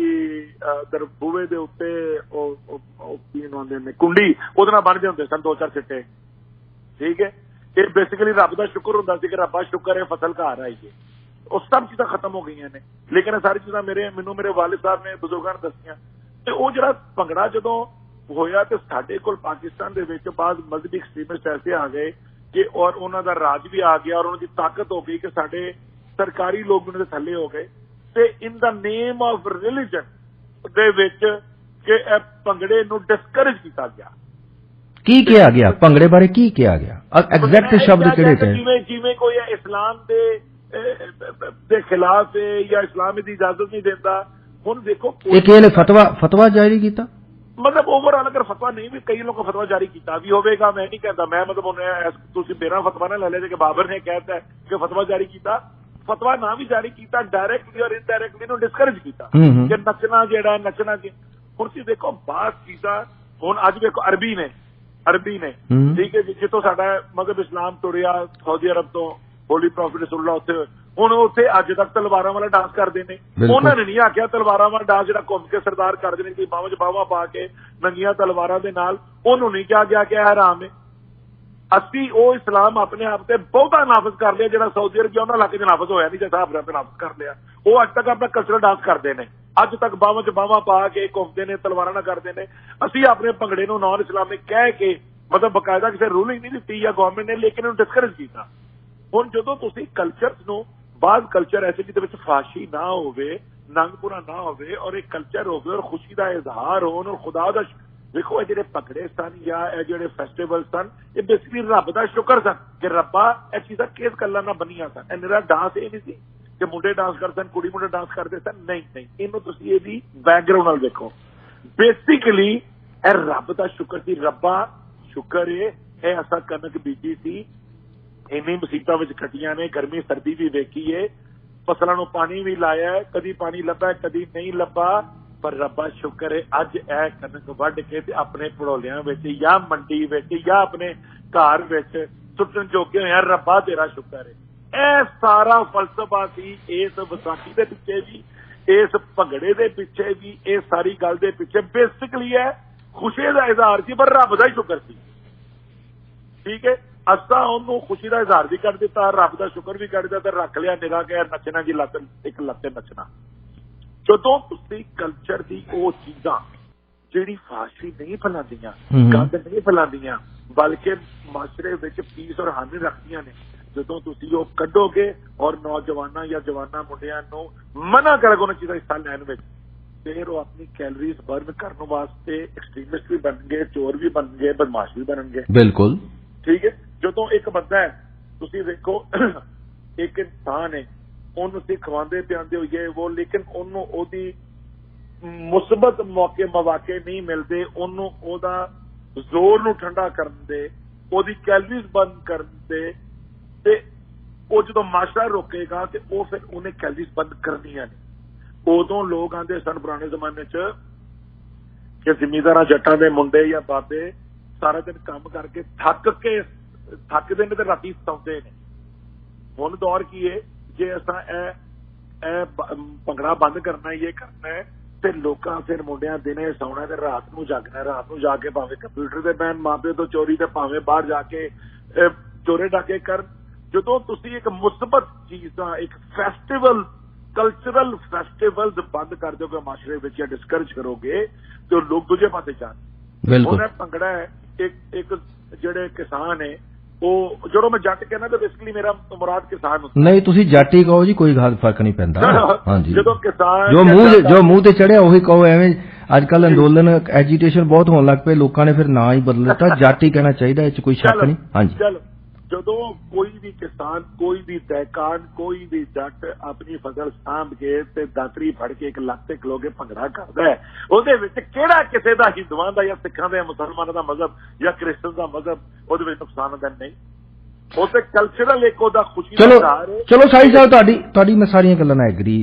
ਬੂਹੇ ਦੇ ਉੱਤੇ ਉਹ ਕੀ ਲਾਉਂਦੇ ਨੇ, ਕੁੰਡੀ, ਉਹਦੇ ਨਾਲ ਬਣਦੇ ਹੁੰਦੇ ਸਨ 2-4 ਸਿੱਟੇ, ਠੀਕ ਹੈ। ਇਹ ਬੇਸਿਕਲੀ ਰੱਬ ਦਾ ਸ਼ੁਕਰ ਹੁੰਦਾ ਸੀ ਕਿ ਰੱਬਾ ਸ਼ੁਕਰ ਹੈ ਫਸਲ ਘਰ ਆਈ ਹੈ। ਉਹ ਸਭ ਚੀਜ਼ਾਂ ਖਤਮ ਹੋ ਗਈਆਂ ਨੇ, ਲੇਕਿਨ ਇਹ ਸਾਰੀ ਚੀਜ਼ਾਂ ਮੈਨੂੰ ਮੇਰੇ ਵਾਲਿਦ ਸਾਹਿਬ ਨੇ, ਬਜ਼ੁਰਗਾਂ ਨੇ ਦੱਸੀਆਂ। ਤੇ ਉਹ ਜਿਹੜਾ ਭੰਗੜਾ ਜਦੋਂ ਹੋਇਆ ਤੇ ਸਾਡੇ ਕੋਲ ਪਾਕਿਸਤਾਨ ਦੇ ਵਿੱਚ ਬਾਅਦ ਮਜ਼ਹਬੀ ਐਕਸਟ੍ਰੀਮਿਸਟ ਐਸੇ ਆ ਗਏ ਕਿ ਔਰ ਉਹਨਾਂ ਦਾ ਰਾਜ ਵੀ ਆ ਗਿਆ ਔਰ ਉਹਨਾਂ ਦੀ ਤਾਕਤ ਹੋ ਗਈ ਕਿ ਸਾਡੇ ਸਰਕਾਰੀ ਲੋਕ ਉਹਨਾਂ ਦੇ ਥੱਲੇ ਹੋ ਗਏ। ਤੇ ਇਨ ਦਾ ਨੇਮ ਆਫ ਰਿਲੀਜਨ ਦੇ ਵਿੱਚ ਕਿ ਇਹ ਭੰਗੜੇ ਨੂੰ ਡਿਸਕਰੇਜ ਕੀਤਾ ਗਿਆ। ਕੀ ਕਿਹਾ ਗਿਆ ਭੰਗੜੇ ਬਾਰੇ, ਕੀ ਕਿਹਾ ਗਿਆ, ਐਗਜ਼ੈਕਟ ਸ਼ਬਦ ਕਿਹੜੇ ਕਹੇ? ਜਿਵੇਂ ਕੋਈ ਇਸਲਾਮ ਦੇ ਖਿਲਾਫ ਹੈ ਜਾਂ ਇਸਲਾਮ ਦੀ ਇਜਾਜ਼ਤ ਨਹੀਂ ਦਿੰਦਾ। ਹੁਣ ਦੇਖੋ ਇਹ ਕਿਸੇ ਨੇ ਫਤਵਾ ਜਾਰੀ ਕੀਤਾ, ਮਤਲਬ ਓਵਰਆਲ ਅਗਰ ਫਤਵਾ ਨਹੀਂ ਵੀ ਕਈ ਲੋਕਾਂ ਫਤਵਾ ਜਾਰੀ ਕੀਤਾ ਵੀ ਹੋਵੇਗਾ, ਮੈਂ ਨਹੀਂ ਕਹਿੰਦਾ, ਮੈਂ ਮਤਲਬ ਤੁਸੀਂ ਮੇਰਾ ਫਤਵਾ ਨਾ ਲੈ ਲਿਆ ਕਿ ਬਾਬਰ ਨੇ ਕਹਿਤਾ ਕਿ ਫਤਵਾ ਜਾਰੀ ਕੀਤਾ। ਫਤਵਾ ਨਾ ਵੀ ਜਾਰੀ ਕੀਤਾ, ਡਾਇਰੈਕਟਲੀ ਔਰ ਇਨਡਾਇਰੈਕਟਲੀ ਨੂੰ ਡਿਸਕਰੇਜ ਕੀਤਾ ਕਿ ਨੱਚਣਾ ਜਿਹੜਾ ਨੱਚਣਾ ਜੀ। ਹੁਣ ਤੁਸੀਂ ਦੇਖੋ ਬਾਤ ਚੀਜ਼ਾਂ, ਹੁਣ ਅੱਜ ਦੇਖੋ ਅਰਬੀ ਨੇ ਠੀਕ ਹੈ ਜੀ, ਜਿੱਥੋਂ ਸਾਡਾ ਮਤਲਬ ਇਸਲਾਮ ਤੁਰਿਆ ਸਾਊਦੀ ਅਰਬ ਤੋਂ, ਹੋਲੀ ਪ੍ਰੋਫਿਟ ਰਸੂਲੁੱਲਾਹ ਉੱਥੇ, ਹੁਣ ਉੱਥੇ ਅੱਜ ਤੱਕ ਤਲਵਾਰਾਂ ਵਾਲਾ ਡਾਂਸ ਕਰਦੇ ਨੇ। ਉਹਨਾਂ ਨੇ ਨਹੀਂ ਆਖਿਆ ਤਲਵਾਰਾਂ ਵਾਲਾ ਡਾਂਸ ਜਿਹੜਾ ਘੁੰਮ ਕੇ ਸਰਦਾਰ ਕਰਦੇ ਨੇ ਕਿ ਬਾਹਾਂ 'ਚ ਬਾਹਾਂ ਪਾ ਕੇ ਨੰਗੀਆਂ ਤਲਵਾਰਾਂ ਦੇ ਨਾਲ, ਉਹਨੂੰ ਨਹੀਂ ਕਿਹਾ ਗਿਆ ਕਿ ਇਹ ਹਰਾਮ ਹੈ। ਅਸੀਂ ਉਹ ਇਸਲਾਮ ਆਪਣੇ ਆਪ ਤੇ ਬਹੁਤਾ ਨਾਫਜ਼ ਕਰ ਲਿਆ ਜਿਹੜਾ ਸਾਊਦੀ ਅਰਬ ਉਹਨਾਂ ਇਲਾਕੇ 'ਚ ਨਾਫਜ਼ ਹੋਇਆ ਨਹੀਂ, ਜਿਸ ਹਿਸਾਬ ਨਾਲ ਨਾਫਜ਼ ਕਰ ਲਿਆ। ਉਹ ਅੱਜ ਤੱਕ ਆਪਣਾ ਕਲਚਰਲ ਡਾਂਸ ਕਰਦੇ ਨੇ, ਅੱਜ ਤੱਕ ਬਾਹਾਂ 'ਚ ਬਾਹਾਂ ਪਾ ਕੇ ਘੁੰਮਦੇ ਨੇ, ਤਲਵਾਰਾਂ ਨਾਲ ਕਰਦੇ ਨੇ। ਅਸੀਂ ਆਪਣੇ ਭੰਗੜੇ ਨੂੰ ਨਾਨ ਇਸਲਾਮਿਕ ਕਹਿ ਕੇ ਮਤਲਬ ਬਕਾਇਦਾ ਕਿਸੇ ਰੂਲਿੰਗ ਨਹੀਂ ਦਿੱਤੀ ਜਾਂ ਗਵਰਨਮੈਂਟ ਨੇ, ਲੇਕਿਨ ਇਹਨੂੰ ਡਿਸਕਰੇਜ ਕੀਤਾ। ਹੁਣ ਜਦੋਂ ਤੁਸੀਂ ਕਲਚਰਸ ਨੂੰ, ਬਾਅਦ ਕਲਚਰ ਐਸੇ ਜਿਹਦੇ ਵਿੱਚ ਫਾਸ਼ੀ ਨਾ ਹੋਵੇ, ਨੰਗਪੁਰਾ ਨਾ ਹੋਵੇ ਔਰ ਇੱਕ ਕਲਚਰ ਹੋਵੇ ਔਰ ਖੁਸ਼ੀ ਦਾ ਇਜ਼ਹਾਰ ਹੋਣ ਔਰ ਖੁਦਾ ਦਾ, ਦੇਖੋ ਇਹ ਜਿਹੜੇ ਭੰਗੜੇ ਸਨ ਜਾਂ ਇਹ ਜਿਹੜੇ ਫੈਸਟੀਵਲ ਸਨ, ਇਹ ਬੇਸਿਕਲੀ ਰੱਬ ਦਾ ਸ਼ੁਕਰ ਸਨ ਕਿ ਰੱਬਾ ਇਹ ਚੀਜ਼ਾਂ ਕਿਸ ਗੱਲਾਂ ਨਾਲ ਬਣੀਆਂ ਸਨ। ਇਹ ਮੇਰਾ ਡਾਂਸ ਇਹ ਨਹੀਂ ਸੀ ਕਿ ਮੁੰਡੇ ਡਾਂਸ ਕਰਦੇ ਸਨ, ਕੁੜੀ ਮੁੰਡੇ ਡਾਂਸ ਕਰਦੇ ਸਨ, ਨਹੀਂ। ਇਹਨੂੰ ਤੁਸੀਂ ਇਹਦੀ ਬੈਕਗ੍ਰਾਉਂਡ ਨਾਲ ਦੇਖੋ। ਬੇਸਿਕਲੀ ਇਹ ਰੱਬ ਦਾ ਸ਼ੁਕਰ ਸੀ, ਰੱਬਾ ਸ਼ੁਕਰ ਇਹ ਅਸਾਂ ਕਣਕ ਬੀਜੀ ਸੀ, ਇੰਨੀ ਮੁਸੀਬਤਾਂ ਵਿੱਚ ਕੱਟੀਆਂ ਨੇ, ਗਰਮੀ ਸਰਦੀ ਵੀ ਵੇਖੀ ਏ, ਫਸਲਾਂ ਨੂੰ ਪਾਣੀ ਵੀ ਲਾਇਆ, ਕਦੀ ਪਾਣੀ ਲੱਭਾ ਕਦੀ ਨਹੀਂ ਲੱਭਾ, ਪਰ ਰੱਬਾ ਸ਼ੁਕਰ ਹੈ ਅੱਜ ਇਹ ਕਣਕ ਵੱਢ ਕੇ ਤੇ ਆਪਣੇ ਪੜੋਲਿਆਂ ਵਿੱਚ ਜਾਂ ਮੰਡੀ ਵਿੱਚ ਜਾਂ ਆਪਣੇ ਘਰ ਵਿੱਚ ਸੁੱਟਣ ਜੋਗੇ ਹੋਇਆ। ਰੱਬਾ ਤੇਰਾ ਸ਼ੁਕਰ ਹੈ। ਇਹ ਸਾਰਾ ਫਲਸਫਾ ਸੀ ਇਸ ਵਿਸਾਖੀ ਦੇ ਪਿੱਛੇ ਵੀ, ਇਸ ਭੰਗੜੇ ਦੇ ਪਿੱਛੇ ਵੀ, ਇਹ ਸਾਰੀ ਗੱਲ ਦੇ ਪਿੱਛੇ ਬੇਸਿਕਲੀ ਹੈ ਖੁਸ਼ੀ ਦਾ ਇਜ਼ਹਾਰ ਸੀ, ਪਰ ਰੱਬ ਦਾ ਹੀ ਸ਼ੁਕਰ ਸੀ। ਠੀਕ ਹੈ, ਅਸਾਂ ਉਹਨੂੰ ਖੁਸ਼ੀ ਦਾ ਇਜ਼ਹਾਰ ਵੀ ਕਰ ਦਿੱਤਾ, ਰੱਬ ਦਾ ਸ਼ੁਕਰ ਵੀ ਕਰ ਦਿੱਤਾ ਤੇ ਰੱਖ ਲਿਆ ਨਿਗਾਹ ਕੇ ਨੱਚਣਾ ਜੀ, ਲੱਤ ਇੱਕ ਲੱਤੇ ਨੱਚਣਾ। ਜਦੋਂ ਤੁਸੀਂ ਕਲਚਰ ਦੀ ਉਹ ਚੀਜ਼ਾਂ ਜਿਹੜੀ ਫਾਸ਼ੀ ਨਹੀਂ ਫੈਲਾਉਂਦੀਆਂ, ਗੰਦ ਨਹੀਂ ਫੈਲਾਉਂਦੀਆਂ, ਬਲਕਿ ਮਾਸ਼ਰੇ ਵਿੱਚ ਪੀਸ ਔਰ ਹਾਨੀ ਰੱਖਦੀਆਂ ਨੇ, ਜਦੋਂ ਤੁਸੀਂ ਉਹ ਕੱਢੋਗੇ ਔਰ ਨੌਜਵਾਨਾਂ ਜਾਂ ਜਵਾਨਾਂ ਮੁੰਡਿਆਂ ਨੂੰ ਮਨਾ ਕਰੋਗੇ ਉਹਨਾਂ ਚੀਜ਼ਾਂ ਹਿੱਸਾ ਲੈਣ ਵਿੱਚ, ਫਿਰ ਉਹ ਆਪਣੀ ਕੈਲਰੀਜ਼ ਬਰਨ ਕਰਨ ਵਾਸਤੇ ਐਕਸਟ੍ਰੀਮਿਸਟ ਵੀ ਬਣਨਗੇ, ਚੋਰ ਵੀ ਬਣਨਗੇ, ਬਦਮਾਸ਼ ਵੀ ਬਣਨਗੇ। ਬਿਲਕੁਲ ਠੀਕ ਹੈ। ਜਦੋਂ ਇੱਕ ਬੰਦਾ ਹੈ, ਤੁਸੀਂ ਵੇਖੋ ਇੱਕ ਇਨਸਾਨ ਹੈ, ਉਹਨੂੰ ਤੁਸੀਂ ਖਵਾਉਂਦੇ ਪਿਆਉਂਦੇ ਹੋਈਏ ਉਹ, ਲੇਕਿਨ ਉਹਨੂੰ ਉਹਦੀ ਮੁਸਬਤ ਮੌਕੇ ਨਹੀਂ ਮਿਲਦੇ, ਉਹਨੂੰ ਉਹਦਾ ਜ਼ੋਰ ਨੂੰ ਠੰਡਾ ਕਰਨ ਦੇ, ਉਹਦੀ ਕੈਲਰੀਜ਼ ਬੰਦ ਕਰਨ ਦੇ, ਤੇ ਉਹ ਜਦੋਂ ਮਾਸ਼ਰਾ ਰੋਕੇਗਾ ਤੇ ਉਹ ਫਿਰ ਉਹਨੇ ਕੈਲਰੀਜ਼ ਬੰਦ ਕਰਨੀਆਂ ਨੇ। ਉਦੋਂ ਲੋਕ ਆਂਦੇ ਸਨ ਪੁਰਾਣੇ ਜ਼ਮਾਨੇ 'ਚ ਕਿ ਜ਼ਿਮੀਂਦਾਰਾਂ ਜੱਟਾਂ ਦੇ ਮੁੰਡੇ ਜਾਂ ਬਾਬੇ ਸਾਰਾ ਦਿਨ ਕੰਮ ਕਰਕੇ ਥੱਕਦੇ ਨੇ ਤੇ ਰਾਤੀ ਸੌਂਦੇ ਨੇ। ਹੁਣ ਦੌਰ ਕੀ ਹੈ, ਜੇ ਅਸਾਂ ਇਹ ਭੰਗੜਾ ਬੰਦ ਕਰਨਾ, ਇਹ ਕਰਨਾ ਹੈ, ਤੇ ਲੋਕਾਂ ਫਿਰ ਮੁੰਡਿਆਂ ਦਿਨੇ ਸੌਣਾ ਤੇ ਰਾਤ ਨੂੰ ਜਾਗਣਾ, ਰਾਤ ਨੂੰ ਜਾ ਕੇ ਭਾਵੇਂ ਕੰਪਿਊਟਰ ਤੇ ਬੈਣ, ਮਾਪੇ ਤੋਂ ਚੋਰੀ ਤੇ ਭਾਵੇਂ ਬਾਹਰ ਜਾ ਕੇ ਚੋਰੇ ਡਾਕੇ ਕਰਨ। ਜਦੋਂ ਤੁਸੀਂ ਇੱਕ ਮੁਸਬਤ ਚੀਜ਼ ਦਾ ਇੱਕ ਫੈਸਟੀਵਲ, ਕਲਚਰਲ ਫੈਸਟੀਵਲ ਬੰਦ ਕਰ ਦਿਓਗੇ ਮਾਸ਼ਰੇ ਵਿੱਚ ਜਾਂ ਡਿਸਕਰੇਜ ਕਰੋਗੇ ਤੇ ਉਹ ਲੋਕ ਦੂਜੇ ਪਾਸੇ ਜਾਣ। ਹੁਣ ਭੰਗੜਾ ਹੈ, ਇੱਕ ਜਿਹੜੇ ਕਿਸਾਨ ਹੈ, ਉਹ ਜਦੋਂ ਮੈਂ ਜੱਟ ਕਹਿੰਦਾ ਤਾਂ ਬੇਸਿਕਲੀ ਮੇਰਾ ਮੁਰਾਦ ਕਿਸਾਨ ਹੁੰਦਾ। ਨਹੀਂ, ਤੁਸੀਂ ਜੱਟ ਹੀ ਕਹੋ ਜੀ, ਕੋਈ ਫਰਕ ਨਹੀਂ ਪੈਂਦਾ। ਹਾਂਜੀ, ਜਦੋਂ ਕਿਸਾਨ ਜੋ ਮੂੰਹ ਤੇ ਚੜਿਆ ਉਹੀ ਕਹੋ। ਐਵੇਂ ਅੱਜ ਕੱਲ ਅੰਦੋਲਨ ਐਜੀਟੇਸ਼ਨ ਬਹੁਤ ਹੋਣ ਲੱਗ ਪਏ, ਲੋਕਾਂ ਨੇ ਫਿਰ ਨਾਂ ਹੀ ਬਦਲ ਦਿੱਤਾ। ਜੱਟ ਹੀ ਕਹਿਣਾ ਚਾਹੀਦਾ, ਇਹ 'ਚ ਕੋਈ ਸ਼ੱਕ ਨਹੀਂ। ਹਾਂਜੀ, ਜਦੋਂ ਕੋਈ ਵੀ ਕਿਸਾਨ, ਕੋਈ ਵੀ ਦਹਿਕਾਨ, ਕੋਈ ਵੀ ਜੱਟ ਆਪਣੀ ਫਸਲ ਸਾਂਭ ਕੇ ਤੇ ਦਾਤਰੀ ਫੜ ਕੇ ਇੱਕ ਲੱਤ ਤੇ ਖਲੋ ਕੇ ਭੰਗੜਾ ਕਰਦਾ ਹੈ, ਉਹਦੇ ਵਿੱਚ ਕਿਹੜਾ ਕਿਸੇ ਦਾ ਹਿੰਦੂਆਂ ਦਾ ਜਾਂ ਸਿੱਖਾਂ ਦਾ ਜਾਂ ਮੁਸਲਮਾਨਾਂ ਦਾ ਮਜ਼ਹਬ ਜਾਂ ਕ੍ਰਿਸਚਨ ਦਾ ਮਜ਼ਹਬ ਉਹਦੇ ਵਿੱਚ ਨੁਕਸਾਨ ਹੁੰਦਾ ਨਹੀਂ। ਉਹ ਤੇ ਕਲਚਰਲ ਇੱਕ ਉਹਦਾ ਖੁਸ਼ੀ ਦਾ ਇਜ਼ਹਾਰ ਹੈ। ਚਲੋ ਸਾਈ ਸਾਹਿਬ, ਤੁਹਾਡੀ ਮੈਂ ਸਾਰੀਆਂ ਗੱਲਾਂ ਨਾਲ ਐਗਰੀ,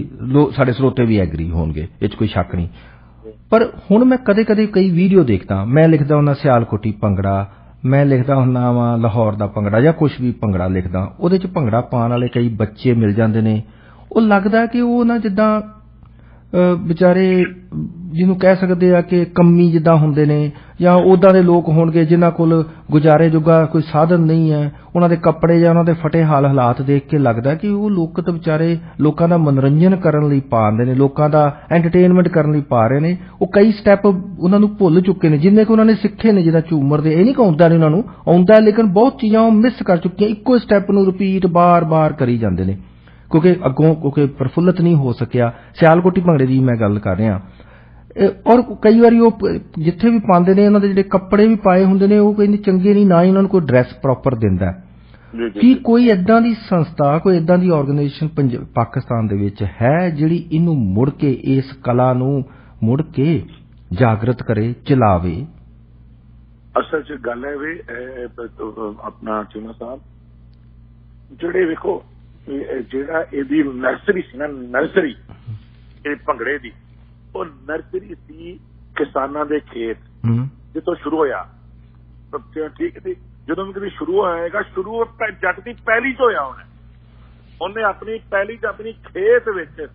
ਸਾਡੇ ਸਰੋਤੇ ਵੀ ਐਗਰੀ ਹੋਣਗੇ, ਇਹ 'ਚ ਕੋਈ ਸ਼ੱਕ ਨਹੀਂ। ਪਰ ਹੁਣ ਮੈਂ ਕਦੇ ਕਈ ਵੀਡੀਓ ਦੇਖਦਾ, ਮੈਂ ਲਿਖਦਾ ਹੁੰਦਾ ਸਿਆਲਕੋਟੀ ਭੰਗੜਾ, ਮੈਂ ਲਿਖਦਾ ਹੁੰਦਾ ਵਾਂ ਲਾਹੌਰ ਦਾ ਭੰਗੜਾ ਜਾਂ ਕੁਛ ਵੀ ਭੰਗੜਾ ਲਿਖਦਾ, ਉਹਦੇ 'ਚ ਭੰਗੜਾ ਪਾਉਣ ਵਾਲੇ ਕਈ ਬੱਚੇ ਮਿਲ ਜਾਂਦੇ ਨੇ। ਉਹ ਲੱਗਦਾ ਕਿ ਉਹ ਨਾ ਜਿੱਦਾਂ ਵਿਚਾਰੇ ਜਿਹਨੂੰ ਕਹਿ ਸਕਦੇ ਆ ਕਿ ਕੰਮੀ ਜਿੱਦਾਂ ਹੁੰਦੇ ਨੇ, ਜਾਂ ਉੱਦਾਂ ਦੇ ਲੋਕ ਹੋਣਗੇ ਜਿਨ੍ਹਾਂ ਕੋਲ ਗੁਜ਼ਾਰੇ ਜੋਗਾ ਕੋਈ ਸਾਧਨ ਨਹੀਂ ਹੈ, ਉਹਨਾਂ ਦੇ ਕੱਪੜੇ ਜਾਂ ਉਹਨਾਂ ਦੇ ਫਟੇ ਹਾਲਾਤ ਦੇਖ ਕੇ ਲੱਗਦਾ ਕਿ ਉਹ ਲੋਕ ਤਾਂ ਵਿਚਾਰੇ ਲੋਕਾਂ ਦਾ ਮਨੋਰੰਜਨ ਕਰਨ ਲਈ ਪਾਉਂਦੇ ਨੇ, ਲੋਕਾਂ ਦਾ ਐਂਟਰਟੇਨਮੈਂਟ ਕਰਨ ਲਈ ਪਾ ਰਹੇ ਨੇ। ਉਹ ਕਈ ਸਟੈਪ ਉਹਨਾਂ ਨੂੰ ਭੁੱਲ ਚੁੱਕੇ ਨੇ ਜਿੰਨੇ ਕਿ ਉਹਨਾਂ ਨੇ ਸਿੱਖੇ ਨੇ, ਜਿੱਦਾਂ ਝੂਮਰ ਦੇ। ਇਹ ਨਹੀਂ ਕਹਾਉਂਦਾ ਨਹੀਂ ਉਹਨਾਂ ਨੂੰ ਆਉਂਦਾ, ਲੇਕਿਨ ਬਹੁਤ ਚੀਜ਼ਾਂ ਉਹ ਮਿਸ ਕਰ ਚੁੱਕੀਆਂ। ਇੱਕੋ ਸਟੈਪ ਨੂੰ ਰਿਪੀਟ ਬਾਰ-ਬਾਰ ਕਰੀ ਜਾਂਦੇ ਨੇ ਕਿਉਂਕਿ ਪ੍ਰਫੁੱਲਤ ਨਹੀਂ ਹੋ ਸਕਿਆ। ਸਿਆਲਕੋਟੀ ਭੰਗੜੇ ਦੀ ਮੈਂ ਗੱਲ ਕਰ ਰਿਹਾ। ਔਰ ਕਈ ਵਾਰੀ ਉਹ ਜਿੱਥੇ ਵੀ ਪਾਉਂਦੇ ਨੇ ਉਹਨਾਂ ਦੇ ਜਿਹੜੇ ਕੱਪੜੇ ਵੀ ਪਾਏ ਹੁੰਦੇ ਨੇ ਉਹ ਕਹਿੰਦੇ ਚੰਗੇ ਨਹੀਂ, ਨਾ ਹੀ ਉਹਨਾਂ ਨੂੰ ਕੋਈ ਡਰੈਸ ਪ੍ਰੋਪਰ ਦਿੰਦਾ। ਕੀ ਕੋਈ ਏਦਾਂ ਦੀ ਸੰਸਥਾ, ਕੋਈ ਏਦਾਂ ਦੀ ਆਰਗੇਨਾਈਜੇਸ਼ਨ ਪਾਕਿਸਤਾਨ ਦੇ ਵਿੱਚ ਹੈ ਜਿਹੜੀ ਇਹਨੂੰ ਮੁੜ ਕੇ, ਇਸ ਕਲਾ ਨੂੰ ਮੁੜ ਕੇ ਜਾਗਰਤ ਕਰੇ, ਚਲਾਵੇ? ਅਸਲ 'ਚ ਗੱਲ ਹੈ ਵੀ ਆਪਣਾ ਚੀਮਾ ਸਾਹਿਬ, ਜਿਹੜੇ ਵੇਖੋ ਜਿਹੜਾ ਇਹਦੀ ਨਰਸਰੀ ਸੀ ਨਾ, ਨਰਸਰੀ ਇਹ ਭੰਗੜੇ ਦੀ, ਉਹ ਨਰਸਰੀ ਸੀ ਕਿਸਾਨਾਂ ਦੇ ਖੇਤ ਜਿੱਥੋਂ ਸ਼ੁਰੂ ਹੋਇਆ। ਠੀਕ ਹੈ, ਜਦੋਂ ਵੀ ਕਦੇ ਸ਼ੁਰੂ ਹੋਏਗਾ, ਸ਼ੁਰੂ ਜੱਟ ਦੀ ਪਹਿਲੀ 'ਚ ਹੋਇਆ ਉਹਨੇ ਆਪਣੀ ਪਹਿਲੀ 'ਚ ਆਪਣੀ ਖੇਤ ਵਿੱਚ,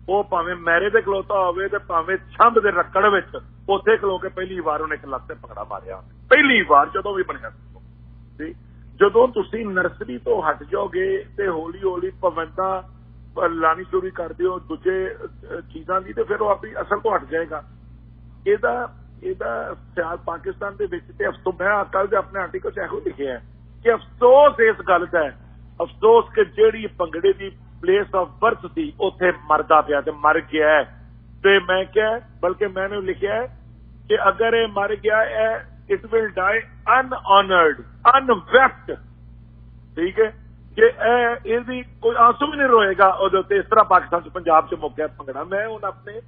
ਉਹ ਭਾਵੇਂ ਮੈਰੇ ਤੇ ਖਲੋਤਾ ਹੋਵੇ ਤੇ ਭਾਵੇਂ ਛੰਭ ਦੇ ਰੱਕੜ ਵਿੱਚ, ਉੱਥੇ ਖਲੋ ਕੇ ਪਹਿਲੀ ਵਾਰ ਉਹਨੇ ਇੱਕ ਲੱਤ ਤੇ ਪਕੜਾ ਮਾਰਿਆ। ਪਹਿਲੀ ਵਾਰ ਜਦੋਂ ਵੀ ਬਣਿਆ ਸੀ। ਜਦੋਂ ਤੁਸੀਂ ਨਰਸਰੀ ਤੋਂ ਹਟ ਜਾਓਗੇ ਤੇ ਹੌਲੀ ਹੌਲੀ ਪਾਬੰਦਾਂ ਲਾਣੀ ਸ਼ੁਰੂ ਕਰ ਦਿਓ ਦੂਜੇ ਚੀਜ਼ਾਂ ਦੀ, ਤੇ ਫਿਰ ਉਹ ਆਪਣੀ ਅਸਲ ਤੋਂ ਹਟ ਜਾਏਗਾ। ਇਹਦਾ ਖਿਆਲ ਪਾਕਿਸਤਾਨ ਦੇ ਵਿੱਚ ਤੇ ਅਫਸੋਸ, ਮੈਂ ਕੱਲ ਦੇ ਆਪਣੇ ਆਰਟੀਕਲ 'ਚ ਇਹੋ ਲਿਖਿਆ ਕਿ ਅਫਸੋਸ ਇਸ ਗੱਲ ਦਾ ਹੈ, ਅਫਸੋਸ ਕਿ ਜਿਹੜੀ ਭੰਗੜੇ ਦੀ ਪਲੇਸ ਆਫ ਬਰਥ ਸੀ ਉੱਥੇ ਮਰਦਾ ਪਿਆ ਤੇ ਮਰ ਗਿਆ। ਤੇ ਮੈਂ ਕਿਹਾ, ਬਲਕਿ ਮੈंने ਲਿਖਿਆ ਹੈ ਕਿ ਅਗਰ ਇਹ ਮਰ ਗਿਆ ਹੈ, ਇਟ ਵਿਲ ਡਾਈ ਅਨऑनर्ड, ਅਨਵੈਸਟ। ਠੀਕ ਹੈ, ਕਿ ਇਹਦੀ ਕੋਈ ਆਂਸੂ ਵੀ ਨਹੀਂ ਰੋਏਗਾ ਉਹਦੇ ਉੱਤੇ। ਇਸ ਤਰ੍ਹਾਂ ਪਾਕਿਸਤਾਨ 'ਚ, ਪੰਜਾਬ 'ਚ ਮੁੱਕਿਆ ਭੰਗੜਾ। ਮੈਂ ਹੁਣ ਆਪਣੇ